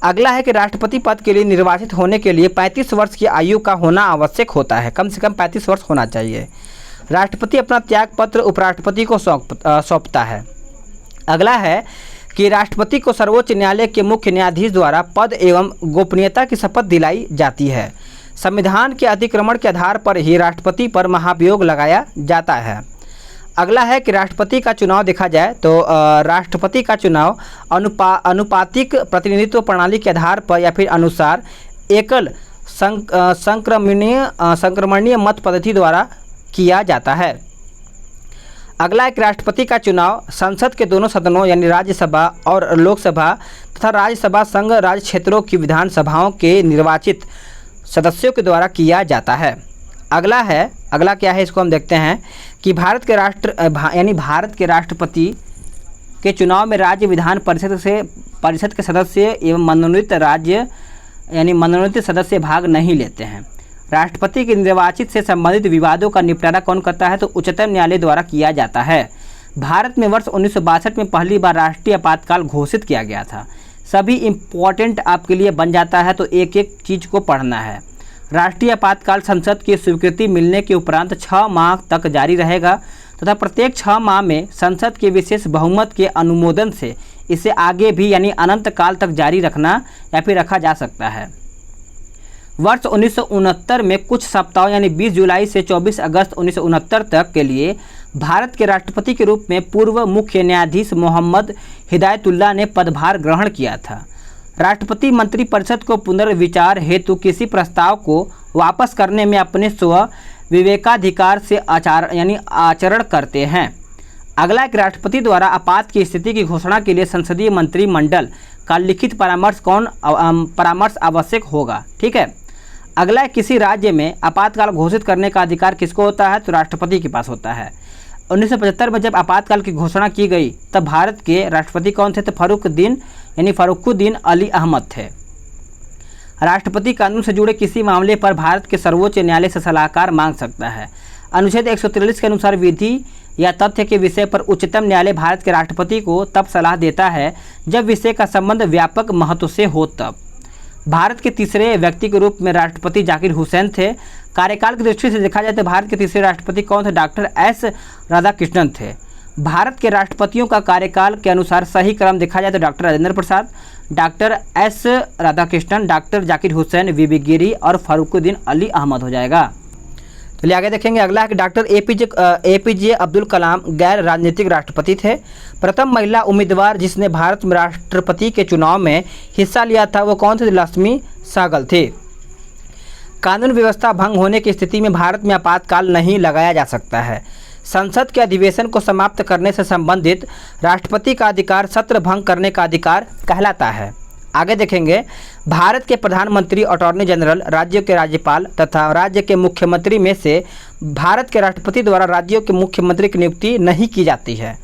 अगला है कि राष्ट्रपति पद के लिए निर्वाचित होने के लिए 35 वर्ष की आयु का होना आवश्यक होता है। कम से कम 35 वर्ष होना चाहिए। राष्ट्रपति अपना त्याग पत्र उपराष्ट्रपति को सौंपता है। अगला है कि राष्ट्रपति को सर्वोच्च न्यायालय के मुख्य न्यायाधीश द्वारा पद एवं गोपनीयता की शपथ दिलाई जाती है। संविधान के अतिक्रमण के आधार पर ही राष्ट्रपति पर महाभियोग लगाया जाता है। अगला है कि राष्ट्रपति का चुनाव देखा जाए तो राष्ट्रपति का चुनाव अनुपातिक प्रतिनिधित्व प्रणाली के आधार पर या फिर अनुसार एकल संक्रमणीय मत पद्धति द्वारा किया जाता है। अगला एक राष्ट्रपति का चुनाव संसद के दोनों सदनों यानी राज्यसभा और लोकसभा तथा राज्यसभा संघ राज्य क्षेत्रों की विधानसभाओं के निर्वाचित सदस्यों के द्वारा किया जाता है। अगला क्या है, इसको हम देखते हैं कि भारत के राष्ट्रपति के चुनाव में राज्य विधान परिषद के सदस्य एवं मनोनीत सदस्य भाग नहीं लेते हैं। राष्ट्रपति के निर्वाचित से संबंधित विवादों का निपटारा कौन करता है? तो उच्चतम न्यायालय द्वारा किया जाता है। भारत में वर्ष 1962 में पहली बार राष्ट्रीय आपातकाल घोषित किया गया था। सभी इम्पोर्टेंट आपके लिए बन जाता है तो एक एक चीज़ को पढ़ना है। राष्ट्रीय आपातकाल संसद की स्वीकृति मिलने के उपरांत 6 माह तक जारी रहेगा तथा प्रत्येक 6 माह में संसद के विशेष बहुमत के अनुमोदन से इसे आगे भी यानी अनंत काल तक जारी रखना या फिर रखा जा सकता है। वर्ष 1969 में कुछ सप्ताह यानी 20 जुलाई से 24 अगस्त 1969 तक के लिए भारत के राष्ट्रपति के रूप में पूर्व मुख्य न्यायाधीश मोहम्मद हिदायतुल्लाह ने पदभार ग्रहण किया था। राष्ट्रपति मंत्रिपरिषद को पुनर्विचार हेतु किसी प्रस्ताव को वापस करने में अपने स्व विवेकाधिकार से आचरण करते हैं। अगला एक राष्ट्रपति द्वारा आपात की स्थिति की घोषणा के लिए संसदीय मंत्रिमंडल का लिखित परामर्श आवश्यक होगा। ठीक है। अगला किसी राज्य में आपातकाल घोषित करने का अधिकार किसको होता है? तो राष्ट्रपति के पास होता है। 1975 में जब आपातकाल की घोषणा की गई तब भारत के राष्ट्रपति कौन थे? तो फर्रुखुद्दीन अली अहमद थे। राष्ट्रपति कानून से जुड़े किसी मामले पर भारत के सर्वोच्च न्यायालय से सलाहकार मांग सकता है। अनुच्छेद 143 के अनुसार विधि या तथ्य के विषय पर उच्चतम न्यायालय भारत के राष्ट्रपति को तब सलाह देता है जब विषय का संबंध व्यापक महत्व से हो। तब भारत के तीसरे व्यक्ति के रूप में राष्ट्रपति जाकिर हुसैन थे। कार्यकाल की दृष्टि से देखा जाए तो भारत के तीसरे राष्ट्रपति कौन थे? डॉक्टर एस राधाकृष्णन थे। भारत के राष्ट्रपतियों का कार्यकाल के अनुसार सही क्रम देखा जाए तो doctor Rajendra Prasad, doctor S Radhakrishnan, doctor Zakir Hussain, V B Giri और फारूकुद्दीन अली अहमद हो जाएगा। चलिए आगे देखेंगे। अगला है कि डॉक्टर एपीजे अब्दुल कलाम गैर राजनीतिक राष्ट्रपति थे। प्रथम महिला उम्मीदवार जिसने भारत में राष्ट्रपति के चुनाव में हिस्सा लिया था वो कौन थे? लक्ष्मी सहगल थी। कानून व्यवस्था भंग होने की स्थिति में भारत में आपातकाल नहीं लगाया जा सकता है। संसद के अधिवेशन को समाप्त करने से संबंधित राष्ट्रपति का अधिकार सत्र भंग करने का अधिकार कहलाता है। आगे देखेंगे। भारत के प्रधानमंत्री, अटॉर्नी जनरल, राज्यों के राज्यपाल तथा राज्य के मुख्यमंत्री में से भारत के राष्ट्रपति द्वारा राज्यों के मुख्यमंत्री की नियुक्ति नहीं की जाती है।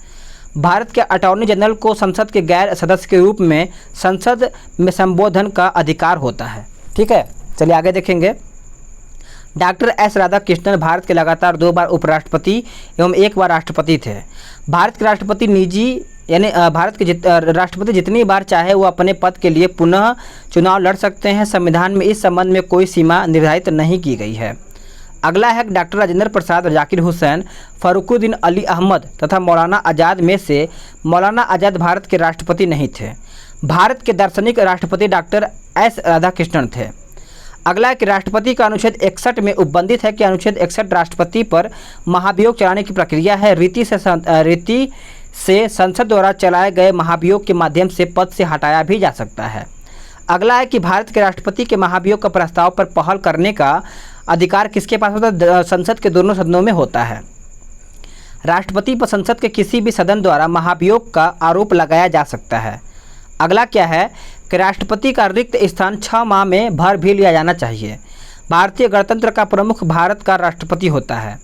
भारत के अटॉर्नी जनरल को संसद के गैर सदस्य के रूप में संसद में संबोधन का अधिकार होता है। ठीक है, चलिए आगे देखेंगे। डॉक्टर एस राधाकृष्णन भारत के लगातार 2 बार उपराष्ट्रपति एवं 1 बार राष्ट्रपति थे। भारत के राष्ट्रपति निजी यानी भारत के राष्ट्रपति जितनी बार चाहे वो अपने पद के लिए पुनः चुनाव लड़ सकते हैं। संविधान में इस संबंध में कोई सीमा निर्धारित नहीं की गई है। अगला है डॉक्टर राजेंद्र प्रसाद, जाकिर हुसैन, फारूकुद्दीन अली अहमद तथा मौलाना आज़ाद में से मौलाना आज़ाद भारत के राष्ट्रपति नहीं थे। भारत के दार्शनिक राष्ट्रपति डॉक्टर एस राधाकृष्णन थे। अगला है कि राष्ट्रपति का अनुच्छेद 61 में उपबंधित है कि अनुच्छेद 61 राष्ट्रपति पर महाभियोग चलाने की प्रक्रिया है। रीति से संसद द्वारा चलाए गए महाभियोग के माध्यम से पद से हटाया भी जा सकता है। अगला है कि भारत के राष्ट्रपति के महाभियोग का प्रस्ताव पर पहल करने का अधिकार किसके पास होता है? संसद के दोनों सदनों में होता है। राष्ट्रपति पर संसद के किसी भी सदन द्वारा महाभियोग का आरोप लगाया जा सकता है। अगला क्या है कि राष्ट्रपति का रिक्त स्थान 6 माह में भर भी लिया जाना चाहिए। भारतीय गणतंत्र का प्रमुख भारत का राष्ट्रपति होता है।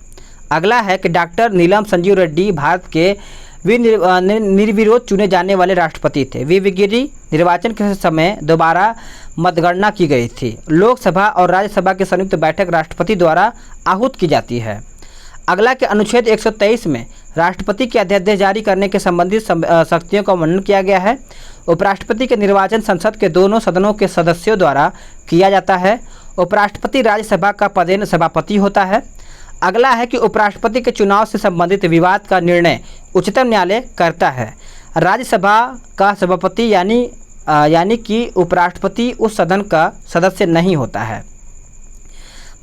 अगला है कि डॉक्टर नीलम संजीव रेड्डी भारत के निर्विरोध चुने जाने वाले राष्ट्रपति थे। वीवी गिरी निर्वाचन के समय दोबारा मतगणना की गई थी। लोकसभा और राज्यसभा की संयुक्त बैठक राष्ट्रपति द्वारा आहूत की जाती है। अगला के अनुच्छेद 123 में राष्ट्रपति के अध्यादेश जारी करने के संबंधित शक्तियों का वर्णन किया गया है। उपराष्ट्रपति के निर्वाचन संसद के दोनों सदनों के सदस्यों द्वारा किया जाता है। उपराष्ट्रपति राज्यसभा का पदेन सभापति होता है। अगला है कि उपराष्ट्रपति के चुनाव से संबंधित विवाद का निर्णय उच्चतम न्यायालय करता है। राज्यसभा का सभापति यानी कि उपराष्ट्रपति उस सदन का सदस्य नहीं होता है।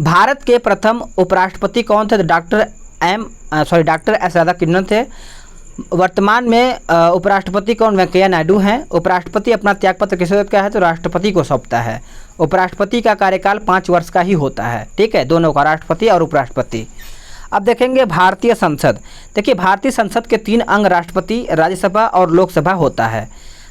भारत के प्रथम उपराष्ट्रपति कौन थे? डॉक्टर एस राधाकृष्णन थे। वर्तमान में उपराष्ट्रपति कौन? वेंकैया नायडू हैं। उपराष्ट्रपति अपना त्यागपत्र किसे देता है? तो राष्ट्रपति को सौंपता है। उपराष्ट्रपति का कार्यकाल 5 वर्ष का ही होता है। ठीक है, दोनों का, राष्ट्रपति और उपराष्ट्रपति। अब देखेंगे भारतीय संसद। देखिए, भारतीय संसद के 3 अंग राष्ट्रपति, राज्यसभा और लोकसभा होता है।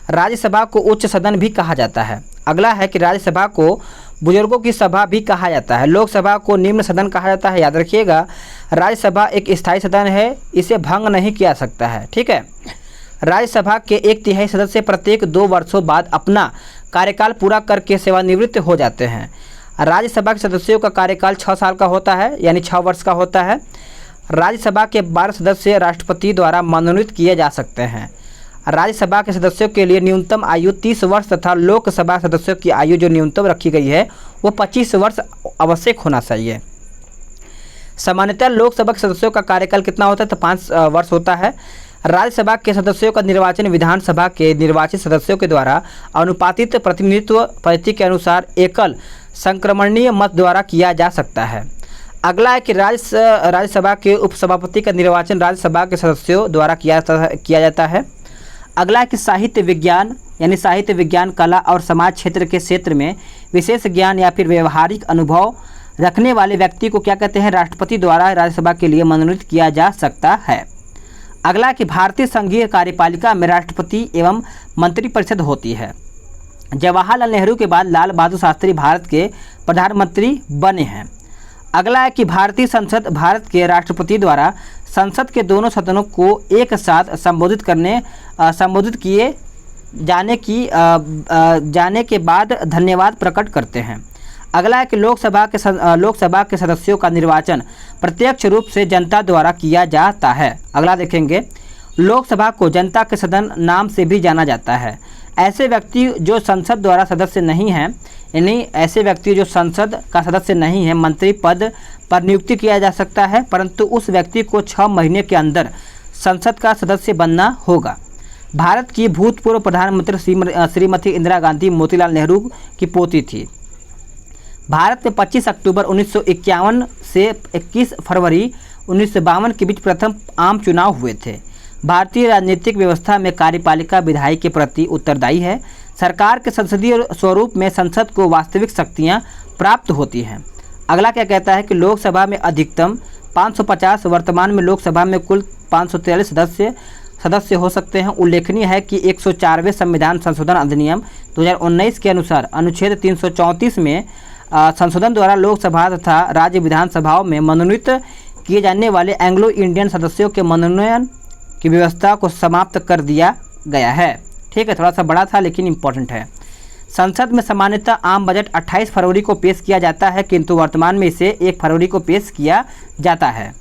राज्यसभा को उच्च सदन भी कहा जाता है। अगला है कि राज्यसभा को बुजुर्गों की सभा भी कहा जाता है। लोकसभा को निम्न सदन कहा जाता है। याद रखिएगा, राज्यसभा एक स्थायी सदन है, इसे भंग नहीं किया सकता है। ठीक है, राज्यसभा के 1/3 सदस्य प्रत्येक 2 वर्षों बाद अपना कार्यकाल पूरा करके सेवानिवृत्त हो जाते हैं। राज्यसभा के सदस्यों का कार्यकाल 6 साल का होता है, यानी 6 वर्ष का होता है। राज्यसभा के 12 सदस्य राष्ट्रपति द्वारा मनोनीत किए जा सकते हैं। राज्यसभा के सदस्यों के लिए न्यूनतम आयु 30 वर्ष तथा लोकसभा सदस्यों की आयु जो न्यूनतम रखी गई है वो 25 वर्ष आवश्यक होना चाहिए। सामान्यतः लोकसभा के सदस्यों का कार्यकाल कितना होता है? तो 5 वर्ष होता है। राज्यसभा के सदस्यों का निर्वाचन विधानसभा के निर्वाचित सदस्यों के द्वारा अनुपातित प्रतिनिधित्व पद्धति के अनुसार एकल संक्रमणीय मत द्वारा किया जा सकता है। अगला है कि राज्यसभा के उपसभापति का निर्वाचन राज्यसभा के सदस्यों द्वारा किया जाता है। अगला है कि साहित्य विज्ञान यानी साहित्य विज्ञान, कला और समाज क्षेत्र के क्षेत्र में विशेष ज्ञान या फिर व्यवहारिक अनुभव रखने वाले व्यक्ति को क्या कहते हैं? राष्ट्रपति द्वारा राज्यसभा के लिए मनोनीत किया जा सकता है। अगला कि भारतीय संघीय कार्यपालिका में राष्ट्रपति एवं मंत्रिपरिषद होती है। जवाहरलाल नेहरू के बाद लाल बहादुर शास्त्री भारत के प्रधानमंत्री बने हैं। अगला है कि भारतीय संसद भारत के राष्ट्रपति द्वारा संसद के दोनों सदनों को एक साथ संबोधित किए जाने के बाद धन्यवाद प्रकट करते हैं। अगला है कि लोकसभा के सदस्यों का निर्वाचन प्रत्यक्ष रूप से जनता द्वारा किया जाता है। अगला देखेंगे, लोकसभा को जनता के सदन नाम से भी जाना जाता है। ऐसे व्यक्ति जो संसद द्वारा सदस्य नहीं हैं, यानी ऐसे व्यक्ति जो संसद का सदस्य नहीं है, मंत्री पद पर नियुक्ति किया जा सकता है, परंतु उस व्यक्ति को 6 महीने के अंदर संसद का सदस्य बनना होगा। भारत की भूतपूर्व प्रधानमंत्री श्रीमती इंदिरा गांधी मोतीलाल नेहरू की पोती थी। भारत में 25 अक्टूबर 1951 से 21 फरवरी 1952 के बीच प्रथम आम चुनाव हुए थे। भारतीय राजनीतिक व्यवस्था में कार्यपालिका विधायी के प्रति उत्तरदायी है। सरकार के संसदीय स्वरूप में संसद को वास्तविक शक्तियां प्राप्त होती हैं। अगला क्या कहता है कि लोकसभा में अधिकतम 550, वर्तमान में लोकसभा में कुल 543 सदस्य हो सकते हैं। उल्लेखनीय है कि 104वें संविधान संशोधन अधिनियम 2019 के अनुसार अनुच्छेद 334 में संशोधन द्वारा लोकसभा तथा राज्य विधानसभाओं में मनोनीत किए जाने वाले एंग्लो इंडियन सदस्यों के मनोनयन की व्यवस्था को समाप्त कर दिया गया है। ठीक है, थोड़ा सा बड़ा था लेकिन इम्पोर्टेंट है। संसद में सामान्यतः आम बजट 28 फरवरी को पेश किया जाता है, किंतु वर्तमान में इसे 1 फरवरी को पेश किया जाता है।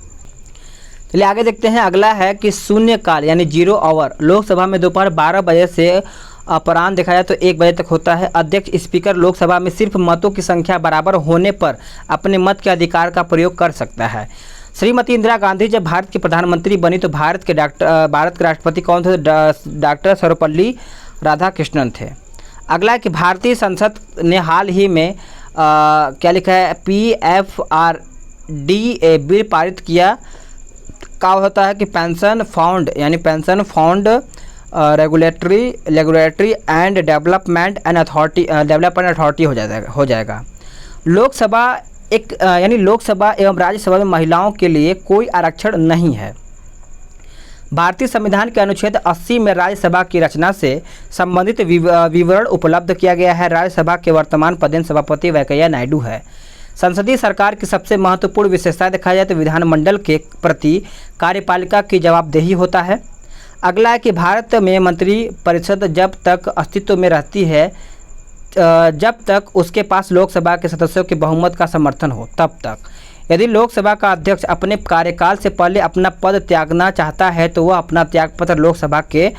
चलिए आगे देखते हैं। अगला है कि शून्यकाल यानी 0 आवर लोकसभा में दोपहर 12 बजे से अपराह्न देखा जाए तो 1 बजे तक होता है। अध्यक्ष स्पीकर लोकसभा में सिर्फ मतों की संख्या बराबर होने पर अपने मत के अधिकार का प्रयोग कर सकता है। श्रीमती इंदिरा गांधी जब भारत की प्रधानमंत्री बनी तो भारत के राष्ट्रपति कौन थे? डॉक्टर सर्वपल्ली राधाकृष्णन थे। अगला है कि भारतीय संसद ने हाल ही में क्या लिखा है, PFRDA बिल पारित किया। क्या होता है कि पेंशन फंड यानी pension fund regulatory and development authority हो जाएगा। लोकसभा लोकसभा एवं राज्यसभा में महिलाओं के लिए कोई आरक्षण नहीं है। भारतीय संविधान के अनुच्छेद 80 में राज्यसभा की रचना से संबंधित विवरण उपलब्ध किया गया है। राज्यसभा के वर्तमान पदेन सभापति वेंकैया नायडू है। संसदीय सरकार की सबसे महत्वपूर्ण विशेषता देखा जाए तो विधानमंडल के प्रति कार्यपालिका की जवाबदेही होता है। अगला है कि भारत में मंत्री परिषद जब तक अस्तित्व में रहती है, जब तक उसके पास लोकसभा के सदस्यों के बहुमत का समर्थन हो, तब तक। यदि लोकसभा का अध्यक्ष अपने कार्यकाल से पहले अपना पद त्यागना चाहता है तो वह अपना त्यागपत्र लोकसभा के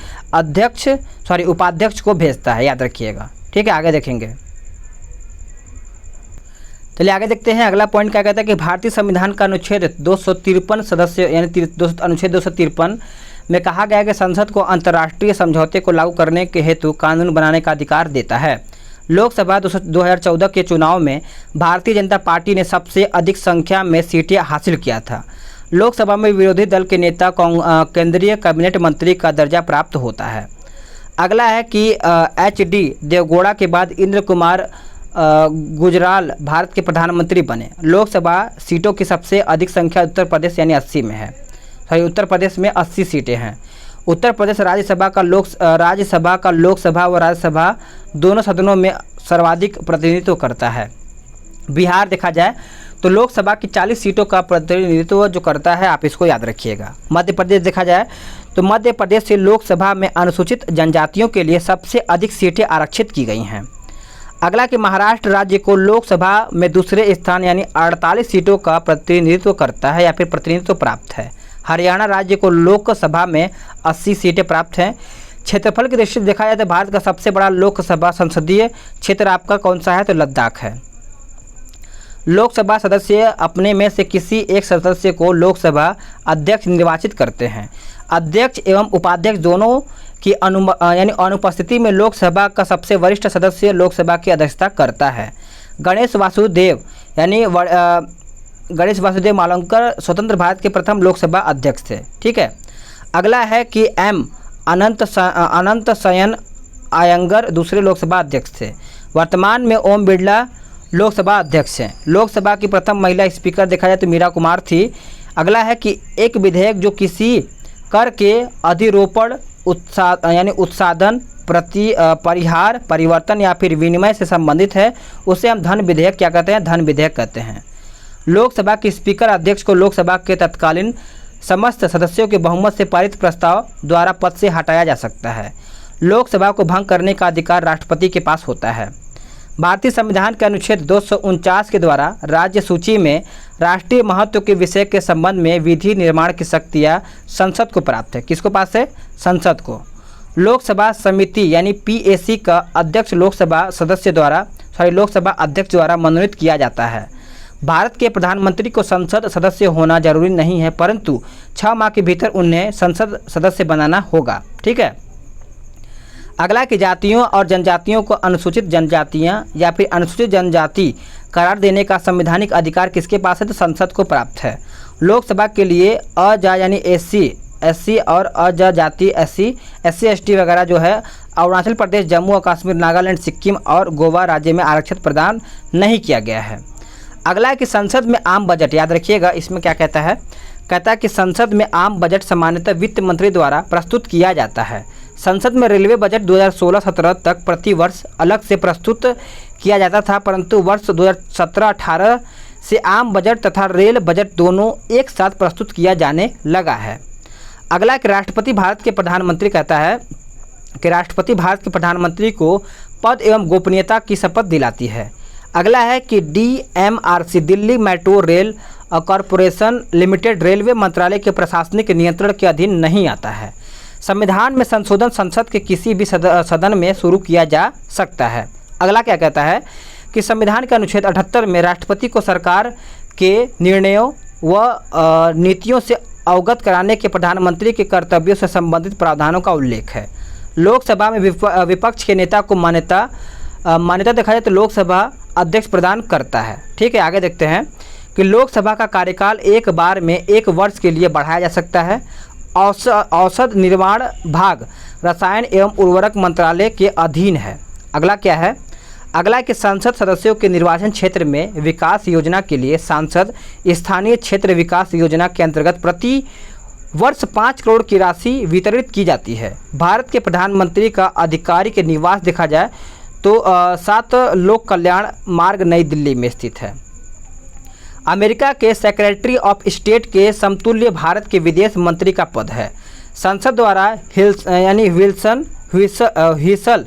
उपाध्यक्ष को भेजता है, याद रखिएगा। ठीक है, आगे देखेंगे। चलिए आगे देखते हैं। अगला पॉइंट क्या कहता है कि भारतीय संविधान का अनुच्छेद 253 सदस्य यानी अनुच्छेद 253 में कहा गया है कि संसद को अंतर्राष्ट्रीय समझौते को लागू करने के हेतु कानून बनाने का अधिकार देता है। लोकसभा 2014 के चुनाव में भारतीय जनता पार्टी ने सबसे अधिक संख्या में सीटें हासिल किया था। लोकसभा में विरोधी दल के नेता केंद्रीय कैबिनेट मंत्री का दर्जा प्राप्त होता है। अगला है कि HD देवगौड़ा के बाद इंद्र कुमार गुजराल भारत के प्रधानमंत्री बने। लोकसभा सीटों की सबसे अधिक संख्या उत्तर प्रदेश यानी 80 में है। उत्तर प्रदेश में 80 सीटें हैं। उत्तर प्रदेश राज्यसभा का लोकसभा व राज्यसभा दोनों सदनों में सर्वाधिक प्रतिनिधित्व करता है। बिहार देखा जाए तो लोकसभा की 40 सीटों का प्रतिनिधित्व जो करता है, आप इसको याद रखिएगा। मध्य प्रदेश देखा जाए तो मध्य प्रदेश से लोकसभा में अनुसूचित जनजातियों के लिए सबसे अधिक सीटें आरक्षित की गई हैं। अगला कि महाराष्ट्र राज्य को लोकसभा में दूसरे स्थान यानी 48 सीटों का प्रतिनिधित्व करता है या फिर प्रतिनिधित्व प्राप्त है। हरियाणा राज्य को लोकसभा में 80 सीटें प्राप्त हैं। क्षेत्रफल की दृष्टि से देखा जाए तो भारत का सबसे बड़ा लोकसभा संसदीय क्षेत्र आपका कौन सा है, तो लद्दाख है। लोकसभा सदस्य अपने में से किसी एक सदस्य को लोकसभा अध्यक्ष निर्वाचित करते हैं। अध्यक्ष एवं उपाध्यक्ष दोनों की अनुपस्थिति में लोकसभा का सबसे वरिष्ठ सदस्य लोकसभा की अध्यक्षता करता है। गणेश वासुदेव मालवकर स्वतंत्र भारत के प्रथम लोकसभा अध्यक्ष थे। ठीक है, अगला है कि अनंत शयन आयंगर दूसरे लोकसभा अध्यक्ष थे। वर्तमान में ओम बिरला लोकसभा अध्यक्ष हैं। लोकसभा की प्रथम महिला स्पीकर देखा जाए तो मीरा कुमार थी। अगला है कि एक विधेयक जो किसी कर के अधिरोपण उत्साधन परिहार परिवर्तन या फिर विनिमय से संबंधित है उसे हम धन विधेयक क्या कहते हैं, धन विधेयक कहते हैं। लोकसभा के स्पीकर अध्यक्ष को लोकसभा के तत्कालीन समस्त सदस्यों के बहुमत से पारित प्रस्ताव द्वारा पद से हटाया जा सकता है। लोकसभा को भंग करने का अधिकार राष्ट्रपति के पास होता है। भारतीय संविधान के अनुच्छेद 249 के द्वारा राज्य सूची में राष्ट्रीय महत्व के विषय के संबंध में विधि निर्माण की शक्तियाँ संसद को प्राप्त है। किसको पास है, संसद को। लोकसभा समिति यानी पीएसी का अध्यक्ष लोकसभा अध्यक्ष द्वारा मनोनीत किया जाता है। भारत के प्रधानमंत्री को संसद सदस्य होना जरूरी नहीं है, परंतु 6 माह के भीतर उन्हें संसद सदस्य बनाना होगा। ठीक है। अगला कि जातियों और जनजातियों को अनुसूचित जनजातियां या फिर अनुसूचित जनजाति करार देने का संवैधानिक अधिकार किसके पास है? तो संसद को प्राप्त है। लोकसभा के लिए अजा यानी एससी और अजा जाति एससी एसटी वगैरह जो है अरुणाचल प्रदेश, जम्मू और कश्मीर, नागालैंड, सिक्किम और गोवा राज्य में आरक्षित प्रदान नहीं किया गया है। अगला है कि संसद में आम बजट, याद रखिएगा इसमें क्या कहता है? कहता है कि संसद में आम बजट सामान्यतः वित्त मंत्री द्वारा प्रस्तुत किया जाता है। संसद में रेलवे बजट 2016-17 तक प्रति वर्ष अलग से प्रस्तुत किया जाता था, परंतु वर्ष 2017-18 से आम बजट तथा रेल बजट दोनों एक साथ प्रस्तुत किया जाने लगा है। अगला कि राष्ट्रपति भारत के प्रधानमंत्री, कहता है कि राष्ट्रपति भारत के प्रधानमंत्री को पद एवं गोपनीयता की शपथ दिलाती है। अगला है कि DMRC Delhi metro rail corporation limited railway मंत्रालय के प्रशासनिक नियंत्रण के अधीन नहीं आता है। संविधान में संशोधन संसद के किसी भी सदन में शुरू किया जा सकता है। अगला क्या कहता है कि संविधान के अनुच्छेद 78 में राष्ट्रपति को सरकार के निर्णयों व नीतियों से अवगत कराने के प्रधानमंत्री के कर्तव्यों से संबंधित प्रावधानों का उल्लेख है। लोकसभा में विपक्ष के नेता को मान्यता देखा जाए तो लोकसभा अध्यक्ष प्रदान करता है। ठीक है। आगे देखते हैं कि लोकसभा का कार्यकाल एक बार में 1 वर्ष के लिए बढ़ाया जा सकता है। औषध निर्माण भाग रसायन एवं उर्वरक मंत्रालय के अधीन है। अगला क्या है? अगला कि संसद सदस्यों के निर्वाचन क्षेत्र में विकास योजना के लिए सांसद स्थानीय क्षेत्र विकास योजना के अंतर्गत प्रति वर्ष 5 करोड़ की राशि वितरित की जाती है। भारत के प्रधानमंत्री का आधिकारिक निवास देखा जाए तो 7 लोक कल्याण मार्ग नई दिल्ली में स्थित है। अमेरिका के सेक्रेटरी ऑफ स्टेट के समतुल्य भारत के विदेश मंत्री का पद है। संसद द्वारा व्हिसल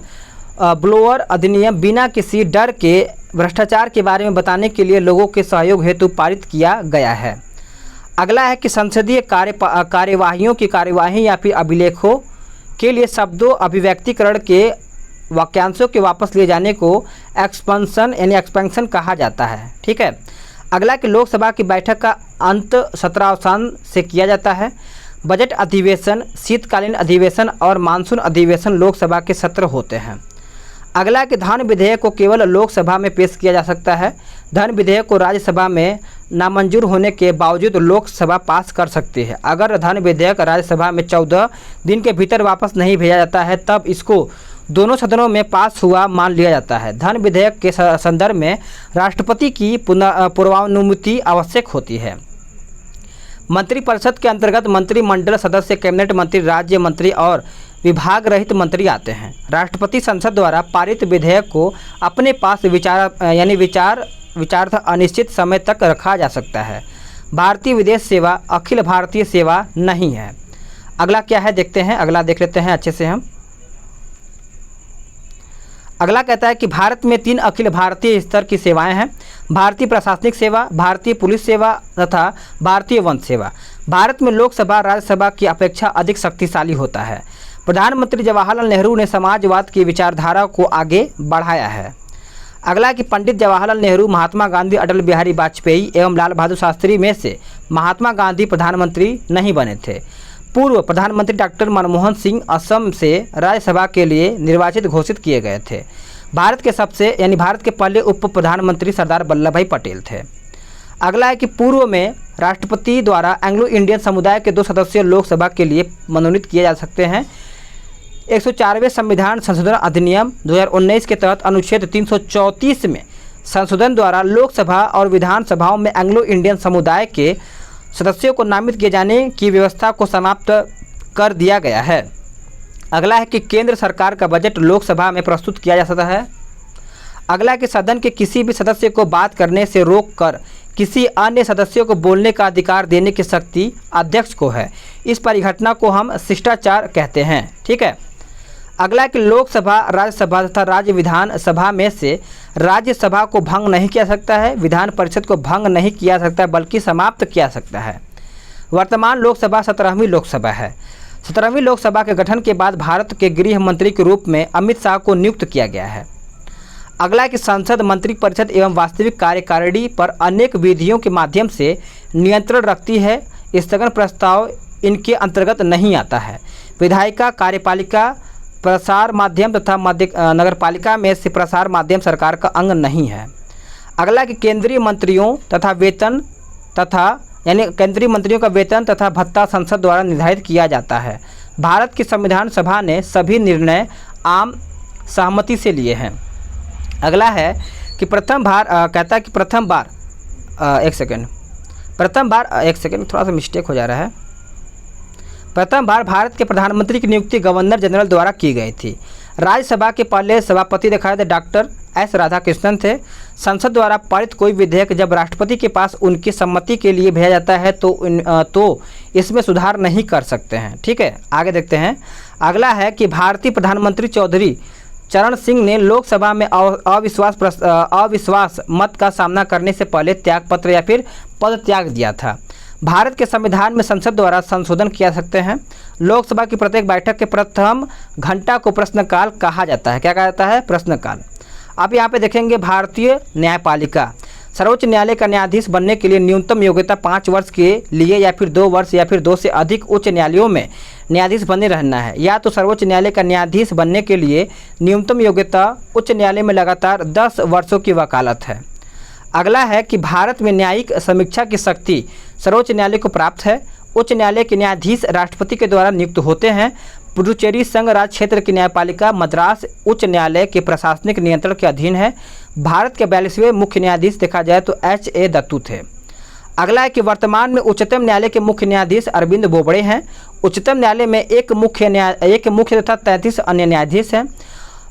ब्लोअर अधिनियम बिना किसी डर के भ्रष्टाचार के बारे में बताने के लिए लोगों के सहयोग हेतु पारित किया गया है। अगला है कि संसदीय कार्यवाहियों की कार्यवाही या फिर अभिलेखों के लिए शब्दों अभिव्यक्तिकरण के वाक्यांशों के वापस लिए जाने को एक्सपेंशन कहा जाता है। ठीक है। अगला कि लोकसभा की बैठक का अंत सत्रावसान से किया जाता है। बजट अधिवेशन, शीतकालीन अधिवेशन और मानसून अधिवेशन लोकसभा के सत्र होते हैं। अगला कि धन विधेयक को केवल लोकसभा में पेश किया जा सकता है। धन विधेयक को राज्यसभा में नामंजूर होने के बावजूद लोकसभा पास कर सकती है। अगर धन विधेयक राज्यसभा में 14 दिन के भीतर वापस नहीं भेजा जाता है तब इसको दोनों सदनों में पास हुआ मान लिया जाता है। धन विधेयक के संदर्भ में राष्ट्रपति की पूर्वानुमति आवश्यक होती है। मंत्रिपरिषद के अंतर्गत मंत्रिमंडल सदस्य, कैबिनेट मंत्री, राज्य मंत्री और विभाग रहित मंत्री आते हैं। राष्ट्रपति संसद द्वारा पारित विधेयक को अपने पास विचारार्थ अनिश्चित समय तक रखा जा सकता है। भारतीय विदेश सेवा अखिल भारतीय सेवा नहीं है। अगला क्या है देखते हैं, अगला देख लेते हैं अच्छे से हम। अगला कहता है कि भारत में 3 अखिल भारतीय स्तर की सेवाएं हैं। भारतीय प्रशासनिक सेवा, भारतीय पुलिस सेवा तथा भारतीय वन सेवा। भारत में लोकसभा राज्यसभा की अपेक्षा अधिक शक्तिशाली होता है। प्रधानमंत्री जवाहरलाल नेहरू ने समाजवाद की विचारधारा को आगे बढ़ाया है। अगला कि पंडित जवाहरलाल नेहरू, महात्मा गांधी, अटल बिहारी वाजपेयी एवं लाल बहादुर शास्त्री में से महात्मा गांधी प्रधानमंत्री नहीं बने थे। पूर्व प्रधानमंत्री डॉक्टर मनमोहन सिंह असम से राज्यसभा के लिए निर्वाचित घोषित किए गए थे। भारत के पहले उप प्रधानमंत्री सरदार वल्लभ भाई पटेल थे। अगला है कि पूर्व में राष्ट्रपति द्वारा एंग्लो इंडियन समुदाय के 2 सदस्य लोकसभा के लिए मनोनीत किए जा सकते हैं। 104वें संविधान संशोधन अधिनियम 2019 के तहत अनुच्छेद 334 में संशोधन द्वारा लोकसभा और विधानसभाओं में एंग्लो इंडियन समुदाय के सदस्यों को नामित किए जाने की व्यवस्था को समाप्त कर दिया गया है। अगला है कि केंद्र सरकार का बजट लोकसभा में प्रस्तुत किया जा सकता है। अगला कि सदन के किसी भी सदस्य को बात करने से रोककर किसी अन्य सदस्य को बोलने का अधिकार देने की शक्ति अध्यक्ष को है। इस परिघटना को हम शिष्टाचार कहते हैं। ठीक है। अगला कि लोकसभा, राज्यसभा तथा राज्य विधानसभा में से राज्यसभा को भंग नहीं किया सकता है, विधान परिषद को भंग नहीं किया सकता बल्कि समाप्त किया सकता है। वर्तमान लोकसभा 17वीं लोकसभा है। 17वीं लोकसभा के गठन के बाद भारत के गृह मंत्री के रूप में अमित शाह को नियुक्त किया गया है। अगला है कि संसद मंत्री परिषद एवं वास्तविक कार्यकारिणी पर अनेक विधियों के माध्यम से नियंत्रण रखती है। स्थगन प्रस्ताव इनके अंतर्गत नहीं आता है। विधायिका, कार्यपालिका, प्रसार माध्यम तथा नगरपालिका में से प्रसार माध्यम सरकार का अंग नहीं है। अगला कि केंद्रीय मंत्रियों का वेतन तथा भत्ता संसद द्वारा निर्धारित किया जाता है। भारत की संविधान सभा ने सभी निर्णय आम सहमति से लिए हैं। अगला है कि प्रथम बार भारत के प्रधानमंत्री की नियुक्ति गवर्नर जनरल द्वारा की गई थी। राज्यसभा के पहले सभापति दिखाए थे डॉक्टर एस राधाकृष्णन थे। संसद द्वारा पारित कोई विधेयक जब राष्ट्रपति के पास उनकी सम्मति के लिए भेजा जाता है तो इसमें सुधार नहीं कर सकते हैं। ठीक है, आगे देखते हैं। अगला है कि भारतीय प्रधानमंत्री चौधरी चरण सिंह ने लोकसभा में अविश्वास मत का सामना करने से पहले त्यागपत्र या फिर पद त्याग दिया था। भारत के संविधान में संसद द्वारा संशोधन किया सकते हैं। लोकसभा की प्रत्येक बैठक के प्रथम घंटा को प्रश्नकाल कहा जाता है। क्या कहा जाता है? प्रश्नकाल। अब यहाँ पे देखेंगे भारतीय न्यायपालिका। सर्वोच्च न्यायालय का न्यायाधीश बनने के लिए न्यूनतम योग्यता 5 वर्ष के लिए या फिर 2 वर्ष या फिर 2 से अधिक उच्च न्यायालयों में न्यायाधीश बने रहना है। या तो सर्वोच्च न्यायालय का न्यायाधीश बनने के लिए न्यूनतम योग्यता उच्च न्यायालय में लगातार 10 वर्षों की वकालत है। अगला है कि भारत में न्यायिक समीक्षा की शक्ति सर्वोच्च न्यायालय को प्राप्त है। उच्च न्यायालय के न्यायाधीश राष्ट्रपति के द्वारा नियुक्त होते हैं। पुडुचेरी संघ राज्य क्षेत्र की न्यायपालिका मद्रास उच्च न्यायालय के प्रशासनिक नियंत्रण के अधीन है। भारत के 42वें मुख्य न्यायाधीश देखा जाए तो H.A. दत्तू थे। अगला है कि वर्तमान में उच्चतम न्यायालय के मुख्य न्यायाधीश अरविंद बोबड़े हैं। उच्चतम न्यायालय में एक मुख्य तथा 33 अन्य न्यायाधीश हैं।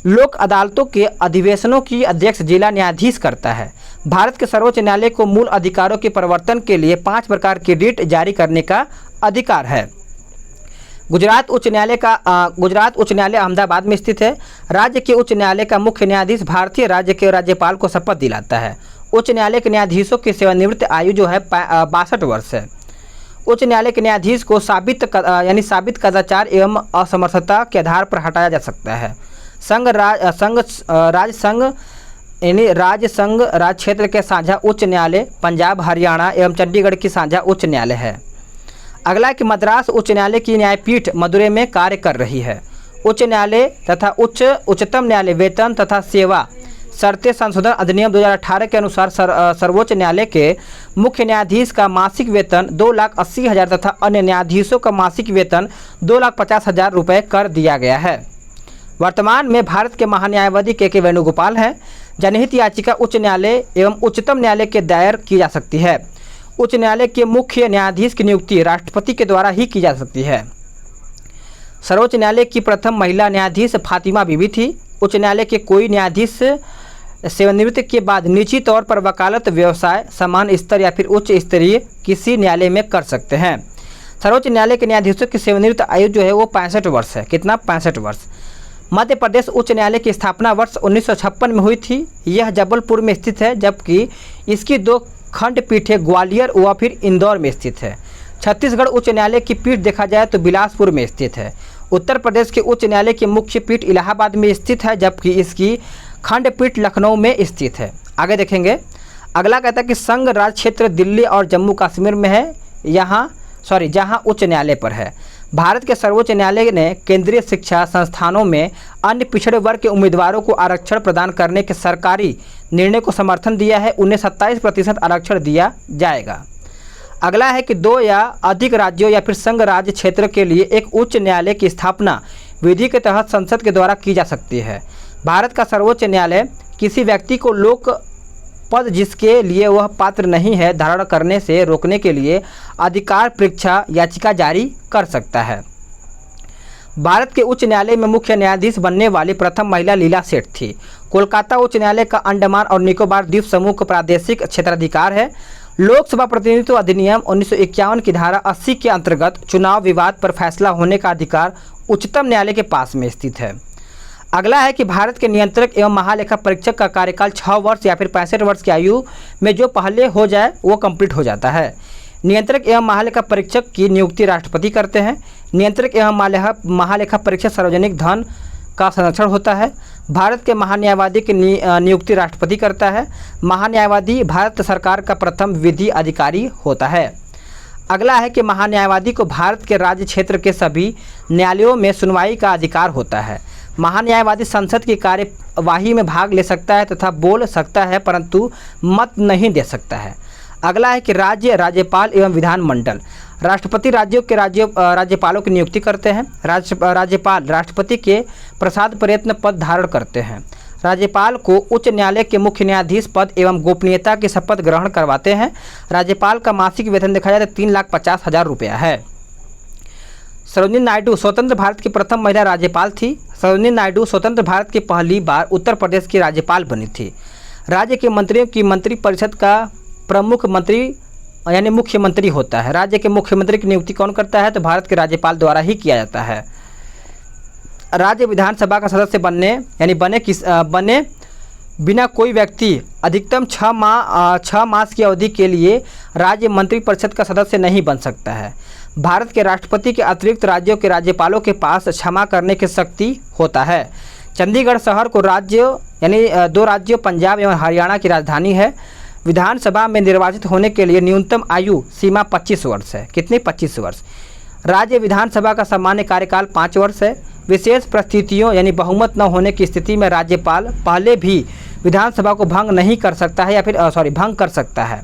लोक अदालतों के अधिवेशनों की अध्यक्ष जिला न्यायाधीश करता है। भारत के सर्वोच्च न्यायालय को मूल अधिकारों के परिवर्तन के लिए 5 प्रकार की रिट जारी करने का अधिकार है। गुजरात उच्च न्यायालय अहमदाबाद में स्थित है। राज्य के उच्च न्यायालय का मुख्य न्यायाधीश भारतीय राज्य के राज्यपाल को शपथ दिलाता है। उच्च न्यायालय के न्यायाधीशों की सेवानिवृत्त आयु जो है 62 वर्ष है। उच्च न्यायालय के न्यायाधीश को साबित कदाचार एवं असमर्थता के आधार पर हटाया जा सकता है। राज्य क्षेत्र के साझा उच्च न्यायालय पंजाब, हरियाणा एवं चंडीगढ़ की साझा उच्च न्यायालय है। अगला कि मद्रास उच्च न्यायालय की न्यायपीठ मदुरै में कार्य कर रही है। उच्च न्यायालय तथा उच्चतम न्यायालय वेतन तथा सेवा शर्तें संशोधन अधिनियम 2018 के अनुसार सर्वोच्च न्यायालय के मुख्य न्यायाधीश का मासिक वेतन 2,80,000 तथा अन्य न्यायाधीशों का मासिक वेतन 2,50,000 रुपये कर दिया गया है। वर्तमान में भारत के महान्यायवादी के वेणुगोपाल हैं। जनहित याचिका उच्च न्यायालय एवं उच्चतम न्यायालय के दायर की जा सकती है। उच्च न्यायालय के मुख्य न्यायाधीश की नियुक्ति राष्ट्रपति के द्वारा ही की जा सकती है। सर्वोच्च न्यायालय की प्रथम महिला न्यायाधीश फातिमा बीबी थी। उच्च न्यायालय के कोई न्यायाधीश सेवानिवृत्ति के बाद निजी तौर पर वकालत व्यवसाय समान स्तर या फिर उच्च स्तरीय किसी न्यायालय में कर सकते हैं। सर्वोच्च न्यायालय के न्यायाधीशों की सेवानिवृत्त आयु जो है वो 65 वर्ष है। कितना? 65 वर्ष। मध्य प्रदेश उच्च न्यायालय की स्थापना वर्ष 1956 में हुई थी। यह जबलपुर में स्थित है, जबकि इसकी 2 खंडपीठें ग्वालियर व फिर इंदौर में स्थित है। छत्तीसगढ़ उच्च न्यायालय की पीठ देखा जाए तो बिलासपुर में स्थित है। उत्तर प्रदेश के उच्च न्यायालय की मुख्य पीठ इलाहाबाद में स्थित है, जबकि इसकी खंडपीठ लखनऊ में स्थित है। आगे देखेंगे। अगला कहता है कि संघ राज्य क्षेत्र दिल्ली और जम्मू कश्मीर में है, जहाँ उच्च न्यायालय पर है। भारत के सर्वोच्च न्यायालय ने केंद्रीय शिक्षा संस्थानों में अन्य पिछड़े वर्ग के उम्मीदवारों को आरक्षण प्रदान करने के सरकारी निर्णय को समर्थन दिया है। उन्हें 27% आरक्षण दिया जाएगा। अगला है कि 2 या अधिक राज्यों या फिर संघ राज्य क्षेत्र के लिए एक उच्च न्यायालय की स्थापना विधि के तहत संसद के द्वारा की जा सकती है। भारत का सर्वोच्च न्यायालय किसी व्यक्ति को लोक पद जिसके लिए वह पात्र नहीं है धारण करने से रोकने के लिए अधिकार परीक्षा याचिका जारी कर सकता है। भारत के उच्च न्यायालय में मुख्य न्यायाधीश बनने वाली प्रथम महिला लीला सेठ थी। कोलकाता उच्च न्यायालय का अंडमान और निकोबार द्वीप समूह का प्रादेशिक क्षेत्राधिकार है। लोकसभा प्रतिनिधित्व अधिनियम 1951 की धारा 80 के अंतर्गत चुनाव विवाद पर फैसला होने का अधिकार उच्चतम न्यायालय के पास में स्थित है। अगला है कि भारत के नियंत्रक एवं महालेखा परीक्षक का कार्यकाल 6 वर्ष या फिर 65 वर्ष की आयु में जो पहले हो जाए वो कंप्लीट हो जाता है। नियंत्रक एवं महालेखा परीक्षक की नियुक्ति राष्ट्रपति करते हैं। नियंत्रक एवं महालेखा परीक्षक सार्वजनिक धन का संरक्षण होता है। भारत के महान्यायवादी की नियुक्ति राष्ट्रपति करता है। महान्यायवादी भारत सरकार का प्रथम विधि अधिकारी होता है। अगला है कि महान्यायवादी को भारत के राज्य क्षेत्र के सभी न्यायालयों में सुनवाई का अधिकार होता है। महान्यायवादी संसद की कार्यवाही में भाग ले सकता है तथा बोल सकता है परंतु मत नहीं दे सकता है। अगला है कि राज्यपाल एवं विधानमंडल। राष्ट्रपति राज्यों के राज्यपालों की नियुक्ति करते हैं। राज्यपाल राष्ट्रपति के प्रसाद प्रयत्न पद धारण करते हैं। राज्यपाल को उच्च न्यायालय के मुख्य न्यायाधीश पद एवं गोपनीयता की शपथ ग्रहण करवाते हैं। राज्यपाल का मासिक वेतन देखा जाए तो 3,50,000 रुपया है। सरोजिनी नायडू स्वतंत्र भारत की प्रथम महिला राज्यपाल थी। सरोजिनी नायडू स्वतंत्र भारत की पहली बार उत्तर प्रदेश की राज्यपाल बनी थी। राज्य के मंत्रियों की मंत्रिपरिषद का प्रमुख मंत्री यानी मुख्यमंत्री होता है। राज्य के मुख्यमंत्री की नियुक्ति कौन करता है? तो भारत के राज्यपाल द्वारा ही किया जाता है। राज्य विधानसभा का सदस्य बने बिना कोई व्यक्ति अधिकतम 6 मास की अवधि के लिए राज्य मंत्रिपरिषद का सदस्य नहीं बन सकता है। भारत के राष्ट्रपति के अतिरिक्त राज्यों के राज्यपालों के पास क्षमा करने की शक्ति होता है। चंडीगढ़ शहर को 2 राज्यों पंजाब एवं हरियाणा की राजधानी है। विधानसभा में निर्वाचित होने के लिए न्यूनतम आयु सीमा 25 वर्ष है। कितनी? 25 वर्ष। राज्य विधानसभा का सामान्य कार्यकाल 5 वर्ष है। विशेष परिस्थितियों यानी बहुमत न होने की स्थिति में राज्यपाल पहले भी विधानसभा को भंग नहीं कर सकता है या फिर भंग कर सकता है।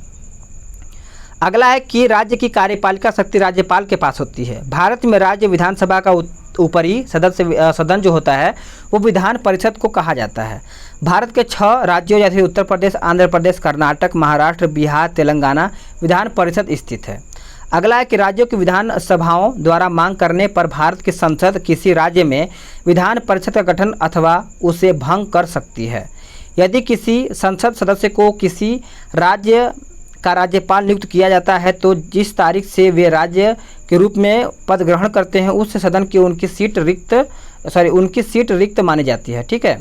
अगला है कि राज्य की कार्यपालिका शक्ति राज्यपाल के पास होती है। भारत में राज्य विधानसभा का ऊपरी सदन जो होता है वो विधान परिषद को कहा जाता है। भारत के 6 राज्यों जैसे उत्तर प्रदेश, आंध्र प्रदेश, कर्नाटक, महाराष्ट्र, बिहार, तेलंगाना विधान परिषद स्थित है। अगला है कि राज्यों की विधानसभाओं द्वारा मांग करने पर भारत की संसद किसी राज्य में विधान परिषद का गठन अथवा उसे भंग कर सकती है। यदि किसी संसद सदस्य को किसी राज्य का राज्यपाल नियुक्त किया जाता है तो जिस तारीख से वे राज्य के रूप में पद ग्रहण करते हैं उस सदन की उनकी सीट रिक्त मानी जाती है। ठीक है।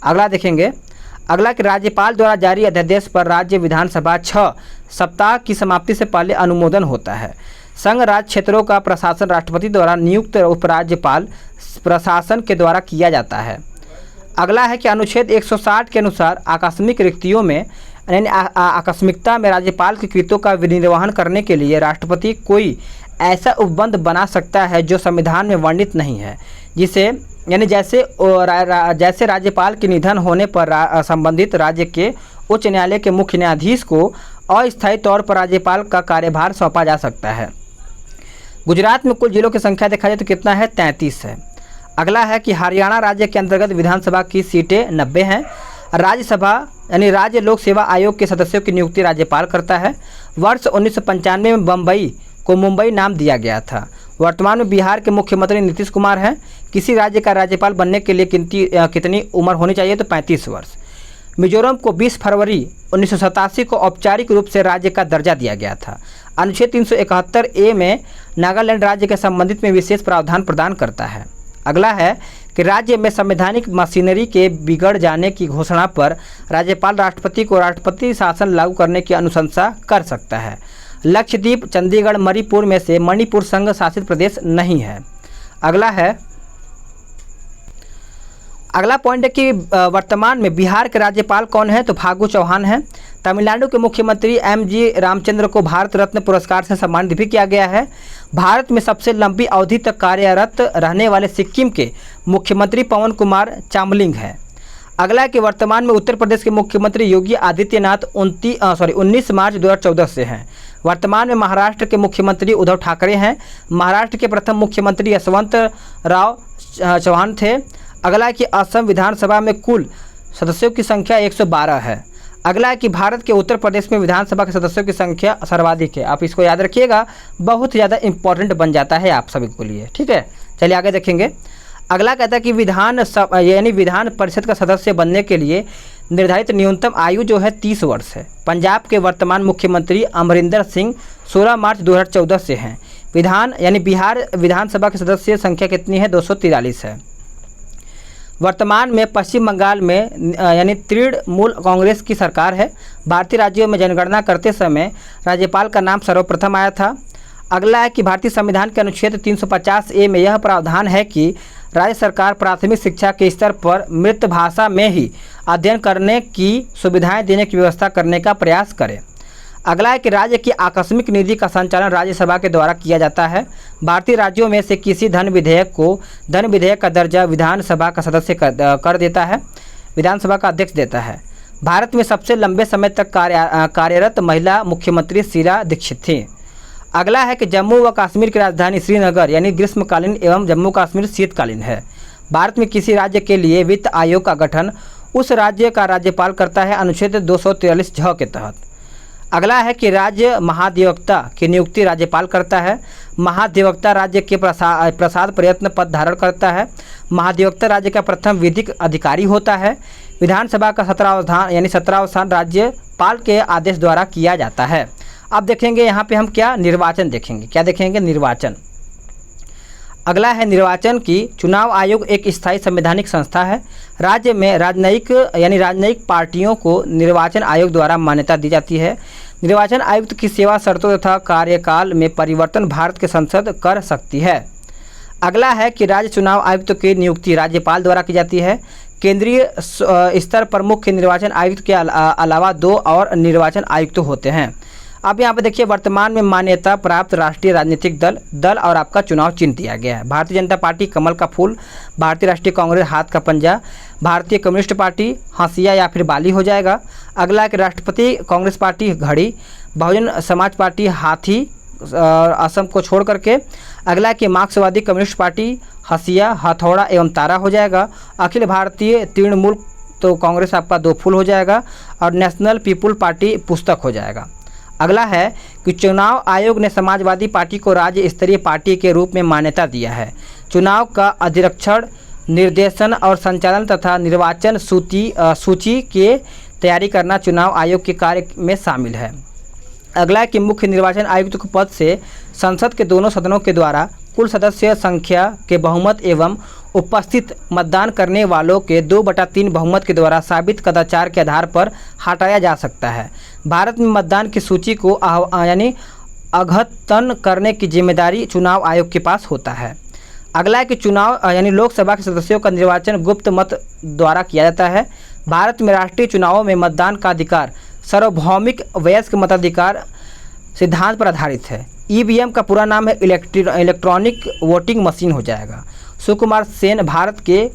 अगला देखेंगे। अगला कि राज्यपाल द्वारा जारी अध्यादेश पर राज्य विधानसभा 6 सप्ताह की समाप्ति से पहले अनुमोदन होता है। संघ राज्य क्षेत्रों का प्रशासन राष्ट्रपति द्वारा नियुक्त उपराज्यपाल प्रशासन के द्वारा किया जाता है। अगला है कि अनुच्छेद 160 के अनुसार आकस्मिक रिक्तियों में यानी आकस्मिकता में राज्यपाल की कृत्यों का विनिर्वहन करने के लिए राष्ट्रपति कोई ऐसा उपबंध बना सकता है जो संविधान में वर्णित नहीं है, जैसे राज्यपाल के निधन होने पर संबंधित राज्य के उच्च न्यायालय के मुख्य न्यायाधीश को अस्थायी तौर पर राज्यपाल का कार्यभार सौंपा जा सकता है। गुजरात में कुल जिलों की संख्या देखा जाए तो कितना है? 33 है। अगला है कि हरियाणा राज्य के अंतर्गत विधानसभा की सीटें 90 हैं। राज्यसभा यानी राज्य लोक सेवा आयोग के सदस्यों की नियुक्ति राज्यपाल करता है। वर्ष 1995 में बम्बई को मुंबई नाम दिया गया था। वर्तमान में बिहार के मुख्यमंत्री नीतीश कुमार हैं। किसी राज्य का राज्यपाल बनने के लिए कितनी उम्र होनी चाहिए? तो 35 वर्ष। मिजोरम को 20 फरवरी 1987 को औपचारिक रूप से राज्य का दर्जा दिया गया था। अनुच्छेद 371A में नागालैंड राज्य के संबंधित में विशेष प्रावधान प्रदान करता है। अगला है कि राज्य में संवैधानिक मशीनरी के बिगड़ जाने की घोषणा पर राज्यपाल राष्ट्रपति को राष्ट्रपति शासन लागू करने की अनुशंसा कर सकता है। लक्षद्वीप, चंडीगढ़, मणिपुर में से मणिपुर संघ शासित प्रदेश नहीं है। अगला पॉइंट है कि वर्तमान में बिहार के राज्यपाल कौन है? तो फागू चौहान हैं। तमिलनाडु के मुख्यमंत्री MG रामचंद्र को भारत रत्न पुरस्कार से सम्मानित भी किया गया है। भारत में सबसे लंबी अवधि तक कार्यरत रहने वाले सिक्किम के मुख्यमंत्री पवन कुमार चामलिंग हैं। अगला कि वर्तमान में उत्तर प्रदेश के मुख्यमंत्री योगी आदित्यनाथ 19 मार्च 2014 से हैं। वर्तमान में महाराष्ट्र के मुख्यमंत्री उद्धव ठाकरे हैं। महाराष्ट्र के प्रथम मुख्यमंत्री यशवंत राव चौहान थे। अगला कि असम विधानसभा में कुल सदस्यों की संख्या 112 है। अगला है कि भारत के उत्तर प्रदेश में विधानसभा के सदस्यों की संख्या सर्वाधिक है। आप इसको याद रखिएगा, बहुत ज़्यादा इंपॉर्टेंट बन जाता है आप सभी के लिए। ठीक है, चलिए आगे देखेंगे। अगला कहता है कि विधान परिषद का सदस्य बनने के लिए निर्धारित न्यूनतम आयु जो है 30 वर्ष है। पंजाब के वर्तमान मुख्यमंत्री अमरिंदर सिंह 16 मार्च 2014 से हैं। बिहार विधानसभा के सदस्य संख्या कितनी है? 243 है। वर्तमान में पश्चिम बंगाल में यानी तृणमूल कांग्रेस की सरकार है। भारतीय राज्यों में जनगणना करते समय राज्यपाल का नाम सर्वप्रथम आया था। अगला है कि भारतीय संविधान के अनुच्छेद 350A में यह प्रावधान है कि राज्य सरकार प्राथमिक शिक्षा के स्तर पर मातृभाषा में ही अध्ययन करने की सुविधाएं देने की व्यवस्था करने का प्रयास करे। अगला है कि राज्य की आकस्मिक निधि का संचालन राज्यसभा के द्वारा किया जाता है। भारतीय राज्यों में से किसी धन विधेयक को धन विधेयक का दर्जा विधानसभा का सदस्य कर देता है, विधानसभा का अध्यक्ष देता है। भारत में सबसे लंबे समय तक कार्यरत महिला मुख्यमंत्री शीला दीक्षित थी। अगला है कि जम्मू व कश्मीर की राजधानी श्रीनगर यानी ग्रीष्मकालीन एवं जम्मू कश्मीर शीतकालीन है। भारत में किसी राज्य के लिए वित्त आयोग का गठन उस राज्य का राज्यपाल करता है अनुच्छेद 243 के तहत। अगला है कि राज्य महाधिवक्ता की नियुक्ति राज्यपाल करता है। महाधिवक्ता राज्य के प्रसाद प्रयत्न पद धारण करता है। महाधिवक्ता राज्य का प्रथम विधिक अधिकारी होता है। विधानसभा का 17वां स्थान यानी 17वां स्थान राज्यपाल के आदेश द्वारा किया जाता है। अब देखेंगे यहाँ पे हम क्या निर्वाचन देखेंगे, क्या देखेंगे निर्वाचन। अगला है निर्वाचन की चुनाव आयोग एक स्थायी संवैधानिक संस्था है। राज्य में राजनयिक पार्टियों को निर्वाचन आयोग द्वारा मान्यता दी जाती है। निर्वाचन आयुक्त की सेवा शर्तों तथा कार्यकाल में परिवर्तन भारत की संसद कर सकती है। अगला है कि राज्य चुनाव आयुक्त की नियुक्ति राज्यपाल द्वारा की जाती है। केंद्रीय स्तर पर मुख्य निर्वाचन आयुक्त के अलावा 2 और निर्वाचन आयुक्त होते हैं। अब यहाँ पे देखिए वर्तमान में मान्यता प्राप्त राष्ट्रीय राजनीतिक दल और आपका चुनाव चिन्ह दिया गया है। भारतीय जनता पार्टी कमल का फूल, भारतीय राष्ट्रीय कांग्रेस हाथ का पंजा, भारतीय कम्युनिस्ट पार्टी हंसिया या फिर बाली हो जाएगा। अगला कि राष्ट्रपति कांग्रेस पार्टी घड़ी, बहुजन समाज पार्टी हाथी असम को छोड़ करके। अगला कि मार्क्सवादी कम्युनिस्ट पार्टी हंसिया, हथौड़ा एवं तारा हो जाएगा। अखिल भारतीय तृणमूल तो कांग्रेस आपका 2 फूल हो जाएगा और नेशनल पीपुल पार्टी पुस्तक हो जाएगा। अगला है कि चुनाव आयोग ने समाजवादी पार्टी को राज्य स्तरीय पार्टी के रूप में मान्यता दिया है। चुनाव का अधिरक्षण, निर्देशन और संचालन तथा निर्वाचन सूची के तैयारी करना चुनाव आयोग के कार्य में शामिल है। अगला है कि मुख्य निर्वाचन आयुक्त के पद से संसद के दोनों सदनों के द्वारा कुल सदस्य संख्या के बहुमत एवं उपस्थित मतदान करने वालों के 2/3 बहुमत के द्वारा साबित कदाचार के आधार पर हटाया जा सकता है। भारत में मतदान की सूची को अद्यतन करने की जिम्मेदारी चुनाव आयोग के पास होता है। अगला है कि चुनाव लोकसभा के सदस्यों का निर्वाचन गुप्त मत द्वारा किया जाता है। भारत में राष्ट्रीय चुनावों में मतदान का अधिकार सार्वभौमिक वयस्क मताधिकार सिद्धांत पर आधारित है। ईवीएम का पूरा नाम है इलेक्ट्रॉनिक वोटिंग मशीन हो जाएगा। सुकुमार सेन भारत के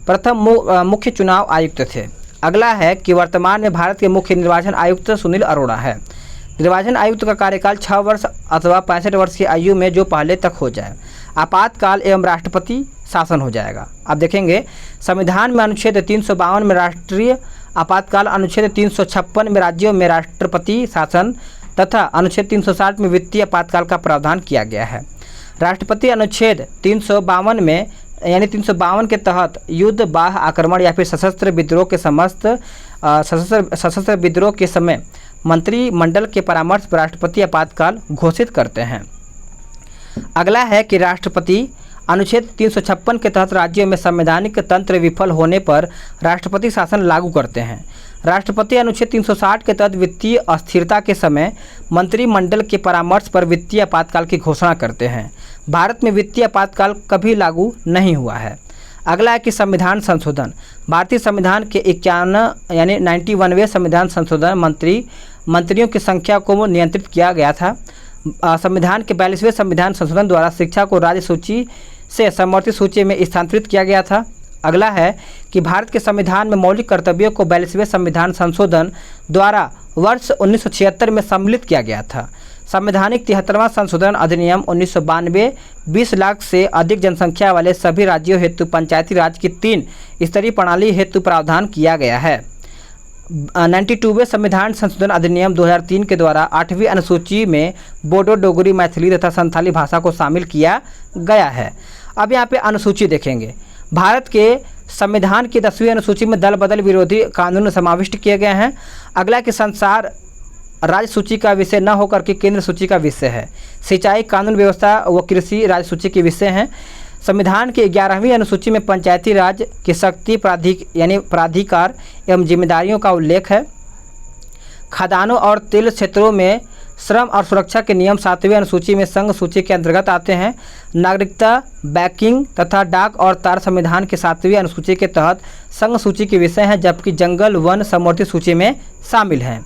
प्रथम मुख्य चुनाव आयुक्त थे। अगला है कि वर्तमान में भारत के मुख्य निर्वाचन आयुक्त सुनील अरोड़ा है। निर्वाचन आयुक्त का कार्यकाल 6 वर्ष अथवा 65 वर्ष की आयु में जो पहले तक हो जाए। आपातकाल एवं राष्ट्रपति शासन हो जाएगा। अब देखेंगे संविधान में अनुच्छेद 352 में राष्ट्रीय आपातकाल, अनुच्छेद 356 में राज्यों में राष्ट्रपति शासन तथा अनुच्छेद 360 में वित्तीय आपातकाल का प्रावधान किया गया है। राष्ट्रपति अनुच्छेद 352 के तहत युद्ध, बाह्य आक्रमण या फिर सशस्त्र विद्रोह के समय मंत्रिमंडल के परामर्श पर राष्ट्रपति आपातकाल घोषित करते हैं। अगला है कि राष्ट्रपति अनुच्छेद 356 के तहत राज्यों में संवैधानिक तंत्र विफल होने पर राष्ट्रपति शासन लागू करते हैं। राष्ट्रपति अनुच्छेद 360 के तहत वित्तीय अस्थिरता के समय मंत्रिमंडल के परामर्श पर वित्तीय आपातकाल की घोषणा करते हैं। भारत में वित्तीय आपातकाल कभी लागू नहीं हुआ है। अगला है कि संविधान संशोधन। भारतीय संविधान के 91वें संविधान संशोधन मंत्रियों की संख्या को नियंत्रित किया गया था। संविधान के 42वें संविधान संशोधन द्वारा शिक्षा को राज्य सूची से समवर्ती सूची में स्थानांतरित किया गया था। अगला है कि भारत के संविधान में मौलिक कर्तव्यों को 42वें संविधान संशोधन द्वारा वर्ष 1976 में सम्मिलित किया गया था। संवैधानिक 73वां संशोधन अधिनियम 1992 20 लाख से अधिक जनसंख्या वाले सभी राज्यों हेतु पंचायती राज की 3 स्तरीय प्रणाली हेतु प्रावधान किया गया है। 92वें संविधान संशोधन अधिनियम 2003 के द्वारा 8वीं अनुसूची में बोडो, डोगरी, मैथिली तथा संथाली भाषा को शामिल किया गया है। अब यहाँ पे अनुसूची देखेंगे। भारत के संविधान की 10वीं अनुसूची में दल बदल विरोधी कानून समाविष्ट किए गए हैं। अगला कि संसार राज्य सूची का विषय न होकर के केंद्र सूची का विषय है। सिंचाई, कानून व्यवस्था व कृषि राज्य सूची के विषय हैं। संविधान की 11वीं अनुसूची में पंचायती राज की शक्ति प्राधिकार एवं जिम्मेदारियों का उल्लेख है। खदानों और तेल क्षेत्रों में श्रम और सुरक्षा के नियम 7वीं अनुसूची में संघ सूची के अंतर्गत आते हैं। नागरिकता, बैंकिंग तथा डाक और तार संविधान की 7वीं अनुसूची के तहत संघ सूची के विषय हैं, जबकि जंगल वन समवर्ती सूची में शामिल हैं।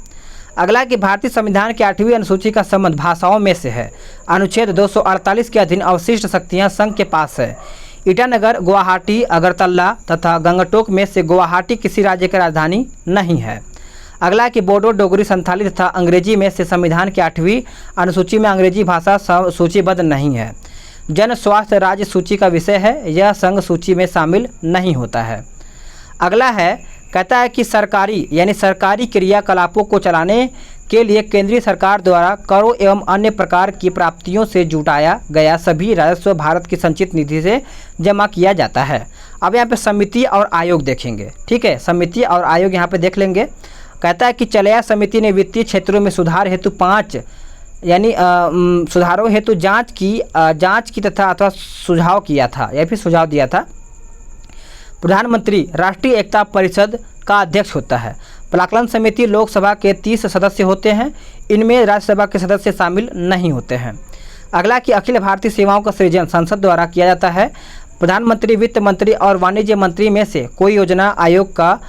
अगला कि भारतीय संविधान की 8वीं अनुसूची का संबंध भाषाओं में से है। अनुच्छेद 248 के अधीन अवशिष्ट शक्तियाँ संघ के पास है। ईटानगर, गुवाहाटी, अगरतला तथा गंगटोक में से गुवाहाटी किसी राज्य की राजधानी नहीं है। अगला कि बोडो, डोगरी, संथाली तथा अंग्रेजी में से संविधान की 8वीं अनुसूची में अंग्रेजी भाषा सूचीबद्ध नहीं है। जन स्वास्थ्य राज्य सूची का विषय है, यह संघ सूची में शामिल नहीं होता है। अगला है, कहता है कि सरकारी क्रियाकलापों को चलाने के लिए केंद्रीय सरकार द्वारा करों एवं अन्य प्रकार की प्राप्तियों से जुटाया गया सभी राजस्व भारत की संचित निधि से जमा किया जाता है। अब यहाँ पे समिति और आयोग देखेंगे, ठीक है। समिति और आयोग यहाँ पे देख लेंगे। कहता है कि चलैया समिति ने वित्तीय क्षेत्रों में सुधार हेतु 5 सुधारों हेतु जांच की तथा अथवा सुझाव किया था या फिर सुझाव दिया था। प्रधानमंत्री राष्ट्रीय एकता परिषद का अध्यक्ष होता है। प्राक्कलन समिति लोकसभा के 30 सदस्य होते हैं, इनमें राज्यसभा के सदस्य शामिल नहीं होते हैं। अगला कि अखिल भारतीय सेवाओं का सृजन संसद द्वारा किया जाता है। प्रधानमंत्री, वित्त मंत्री और वाणिज्य मंत्री में से कोई योजना आयोग का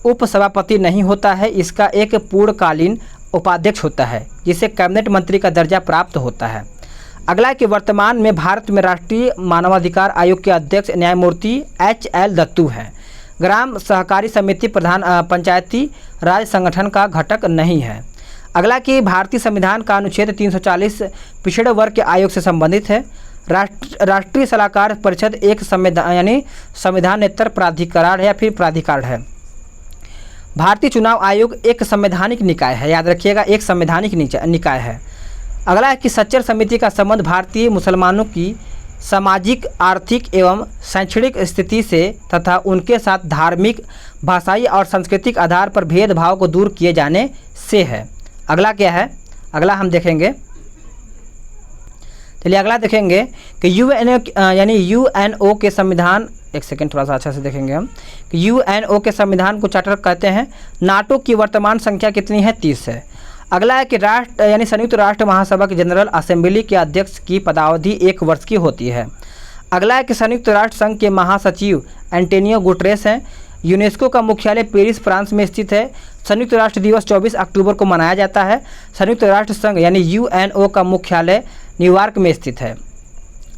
उपसभापति नहीं होता है। इसका एक पूर्णकालीन उपाध्यक्ष होता है, जिसे कैबिनेट मंत्री का दर्जा प्राप्त होता है। अगला कि वर्तमान में भारत में राष्ट्रीय मानवाधिकार आयोग के अध्यक्ष न्यायमूर्ति HL दत्तू हैं। ग्राम सहकारी समिति पंचायती राज संगठन का घटक नहीं है। अगला कि भारतीय संविधान का अनुच्छेद 340 पिछड़े वर्ग के आयोग से संबंधित है। राष्ट्रीय सलाहकार परिषद एक संविधानेतर प्राधिकार है या फिर प्राधिकार है। भारतीय चुनाव आयोग एक संवैधानिक निकाय है, याद रखिएगा, एक संवैधानिक निकाय है। अगला है कि सच्चर समिति का संबंध भारतीय मुसलमानों की सामाजिक, आर्थिक एवं शैक्षणिक स्थिति से तथा उनके साथ धार्मिक, भाषाई और सांस्कृतिक आधार पर भेदभाव को दूर किए जाने से है। अगला क्या है, अगला हम देखेंगे, चलिए अगला देखेंगे कि यूएनओ के संविधान, एक सेकेंड थोड़ा सा अच्छा से देखेंगे हम कि यूएनओ के संविधान को चार्टर कहते हैं। नाटो की वर्तमान संख्या कितनी है, 30 है। अगला है कि संयुक्त राष्ट्र महासभा की जनरल असेंबली के अध्यक्ष की पदावधि 1 वर्ष की होती है। अगला है कि संयुक्त राष्ट्र संघ के महासचिव एंटोनियो गुटेरेस हैं। यूनेस्को का मुख्यालय पेरिस, फ्रांस में स्थित है। संयुक्त राष्ट्र दिवस 24 अक्टूबर को मनाया जाता है। संयुक्त राष्ट्र संघ यूएनओ का मुख्यालय न्यूयॉर्क में स्थित है।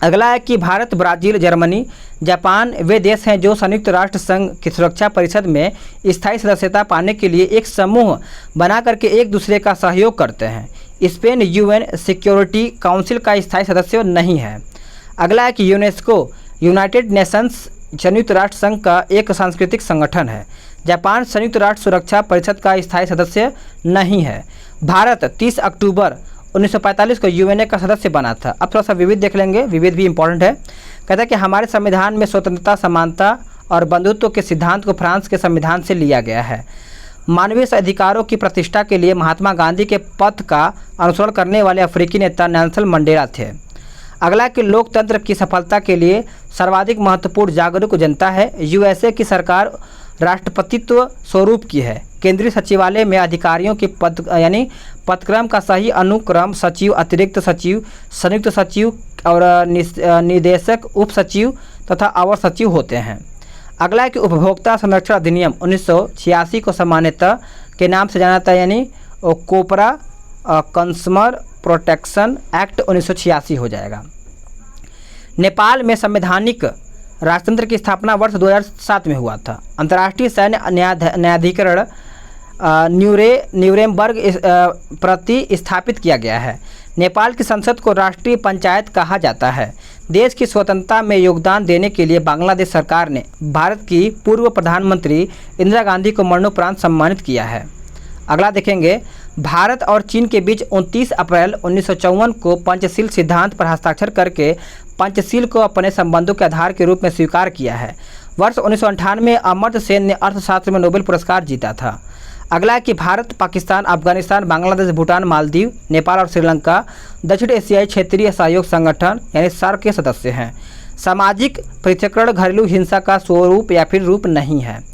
अगला है कि भारत, ब्राज़ील, जर्मनी, जापान वे देश हैं जो संयुक्त राष्ट्र संघ की सुरक्षा परिषद में स्थायी सदस्यता पाने के लिए एक समूह बना करके एक दूसरे का सहयोग करते हैं। स्पेन यूएन सिक्योरिटी काउंसिल का स्थायी सदस्य नहीं है। अगला है कि यूनेस्को यूनाइटेड नेशंस संयुक्त राष्ट्र संघ का एक सांस्कृतिक संगठन है। जापान संयुक्त राष्ट्र सुरक्षा परिषद का स्थायी सदस्य नहीं है। भारत 30 अक्टूबर 1945 को यूएनए का सदस्य बना था। अब थोड़ा सा विविध देख लेंगे, विविध भी इंपॉर्टेंट है। कहता है कि हमारे संविधान में स्वतंत्रता, समानता और बंधुत्व के सिद्धांत को फ्रांस के संविधान से लिया गया है। मानवीय अधिकारों की प्रतिष्ठा के लिए महात्मा गांधी के पथ का अनुसरण करने वाले अफ्रीकी नेता नेल्सन मंडेला थे। अगला कि लोकतंत्र की सफलता के लिए सर्वाधिक महत्वपूर्ण जागरूक जनता है। यूएसए की सरकार राष्ट्रपतित्व स्वरूप की है। केंद्रीय सचिवालय में अधिकारियों के पदक्रम का सही अनुक्रम सचिव, अतिरिक्त सचिव, संयुक्त सचिव और निदेशक, उप सचिव तथा अवर सचिव होते हैं। अगला है कि उपभोक्ता संरक्षण अधिनियम 1986 को सामान्यतः के नाम से जाना जाता है, यानी कोपरा कंज्यूमर प्रोटेक्शन एक्ट 1986 हो जाएगा। नेपाल में संवैधानिक राजतंत्र की स्थापना वर्ष 2007 में हुआ था। अंतर्राष्ट्रीय सैन्य न्यायाधिकरण न्यूरेमबर्ग प्रति स्थापित किया गया है। नेपाल की संसद को राष्ट्रीय पंचायत कहा जाता है। देश की स्वतंत्रता में योगदान देने के लिए बांग्लादेश सरकार ने भारत की पूर्व प्रधानमंत्री इंदिरा गांधी को मरणोपरांत सम्मानित किया है। अगला देखेंगे, भारत और चीन के बीच 29 अप्रैल 1954 को पंचशील सिद्धांत पर हस्ताक्षर करके पंचशील को अपने संबंधों के आधार के रूप में स्वीकार किया है। वर्ष 1998 में अमर्त्य सेन ने अर्थशास्त्र में नोबेल पुरस्कार जीता था। अगला है कि भारत, पाकिस्तान, अफगानिस्तान, बांग्लादेश, भूटान, मालदीव, नेपाल और श्रीलंका दक्षिण एशियाई क्षेत्रीय सहयोग संगठन यानी सार्क के सदस्य हैं। सामाजिक पृथक्करण घरेलू हिंसा का स्वरूप या फिर रूप नहीं है।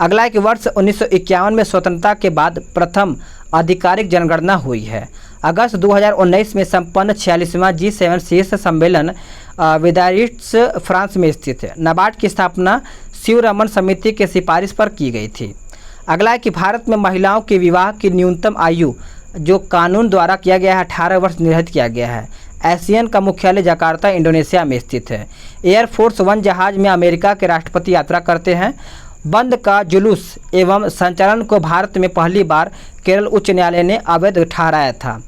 अगला है कि वर्ष 1951 में स्वतंत्रता के बाद प्रथम आधिकारिक जनगणना हुई है। अगस्त 2019 में संपन्न 46वां G7 शीर्ष सम्मेलन बियारिट्ज फ्रांस में स्थित है। नाबार्ड की स्थापना शिवरमन समिति के सिफारिश पर की गई थी। अगला है कि भारत में महिलाओं के विवाह की न्यूनतम आयु जो कानून द्वारा किया गया है 18 वर्ष निर्धारित किया गया है। एशियन का मुख्यालय जकार्ता इंडोनेशिया में स्थित है। एयरफोर्स वन जहाज में अमेरिका के राष्ट्रपति यात्रा करते हैं। बंद का जुलूस एवं संचालन को भारत में पहली बार केरल उच्च न्यायालय ने अवैध ठहराया था।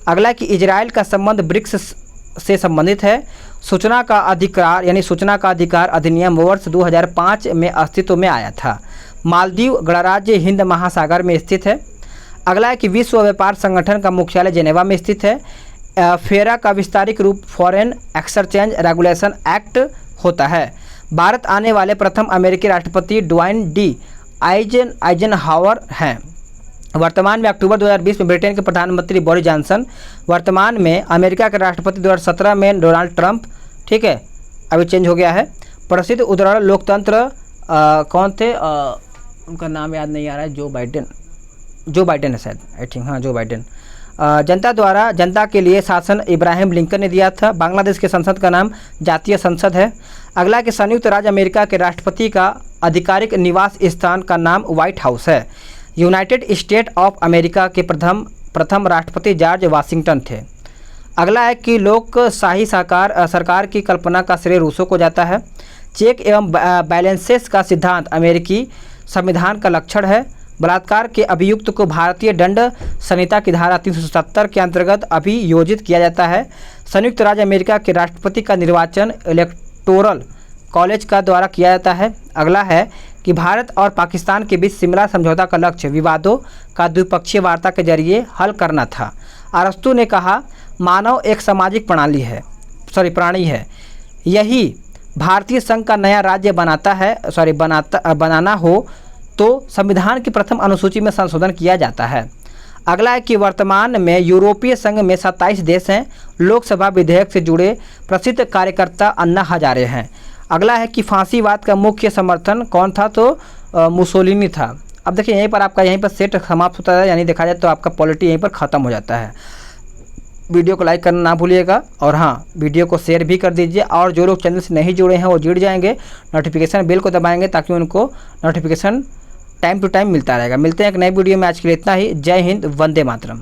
अगला कि इजराइल का संबंध ब्रिक्स से संबंधित है। सूचना का अधिकार यानी सूचना का अधिकार अधिनियम वर्ष 2005 में अस्तित्व में आया था। मालदीव गणराज्य हिंद महासागर में स्थित है। अगला है कि विश्व व्यापार संगठन का मुख्यालय जेनेवा में स्थित है। फेरा का विस्तारित रूप फॉरेन एक्सचेंज रेगुलेशन एक्ट होता है। भारत आने वाले प्रथम अमेरिकी राष्ट्रपति ड्वाइन डी आइजनहावर हैं। वर्तमान में अक्टूबर 2020 में ब्रिटेन के प्रधानमंत्री बोरिस जॉनसन, वर्तमान में अमेरिका के राष्ट्रपति 2017 में डोनाल्ड ट्रंप, ठीक है, अभी चेंज हो गया है। प्रसिद्ध उदाहरण लोकतंत्र कौन थे, उनका नाम याद नहीं आ रहा है, जो बाइडेन है शायद, आई थिंक, हाँ जो बाइडेन। जनता द्वारा जनता के लिए शासन इब्राहिम लिंकन ने दिया था। बांग्लादेश के संसद का नाम जातीय संसद है। अगला कि संयुक्त राज्य अमेरिका के राष्ट्रपति का आधिकारिक निवास स्थान का नाम व्हाइट हाउस है। यूनाइटेड स्टेट ऑफ अमेरिका के प्रथम राष्ट्रपति जॉर्ज वाशिंगटन थे। अगला है कि लोकशाही सरकार की कल्पना का श्रेय रूसों को जाता है। चेक एवं बैलेंसेस का सिद्धांत अमेरिकी संविधान का लक्षण है। बलात्कार के अभियुक्त को भारतीय दंड संहिता की धारा 370 के अंतर्गत अभियोजित किया जाता है। संयुक्त राज्य अमेरिका के राष्ट्रपति का निर्वाचन इलेक्टोरल कॉलेज का द्वारा किया जाता है। अगला है कि भारत और पाकिस्तान के बीच शिमला समझौता का लक्ष्य विवादों का द्विपक्षीय वार्ता के जरिए हल करना था। अरस्तु ने कहा मानव एक सामाजिक प्राणी है। यही भारतीय संघ का नया राज्य बनाना हो तो संविधान की प्रथम अनुसूची में संशोधन किया जाता है। अगला है कि वर्तमान में यूरोपीय संघ में 27 देश हैं। लोकसभा विधेयक से जुड़े प्रसिद्ध कार्यकर्ता अन्ना हजारे हैं। अगला है कि फांसीवाद का मुख्य समर्थन कौन था, तो मुसोलिनी था। अब देखिए यहीं पर सेट समाप्त होता है, यानी देखा जाए तो आपका पॉलिटी यहीं पर ख़त्म हो जाता है। वीडियो को लाइक करना ना भूलिएगा और हाँ, वीडियो को शेयर भी कर दीजिए। और जो लोग चैनल से नहीं जुड़े हैं वो जुड़ जाएंगे, नोटिफिकेशन बेल को दबाएंगे ताकि उनको नोटिफिकेशन टाइम टू टाइम मिलता रहेगा। मिलते हैं एक नई वीडियो में, आज के लिए इतना ही। जय हिंद, वंदे मातरम।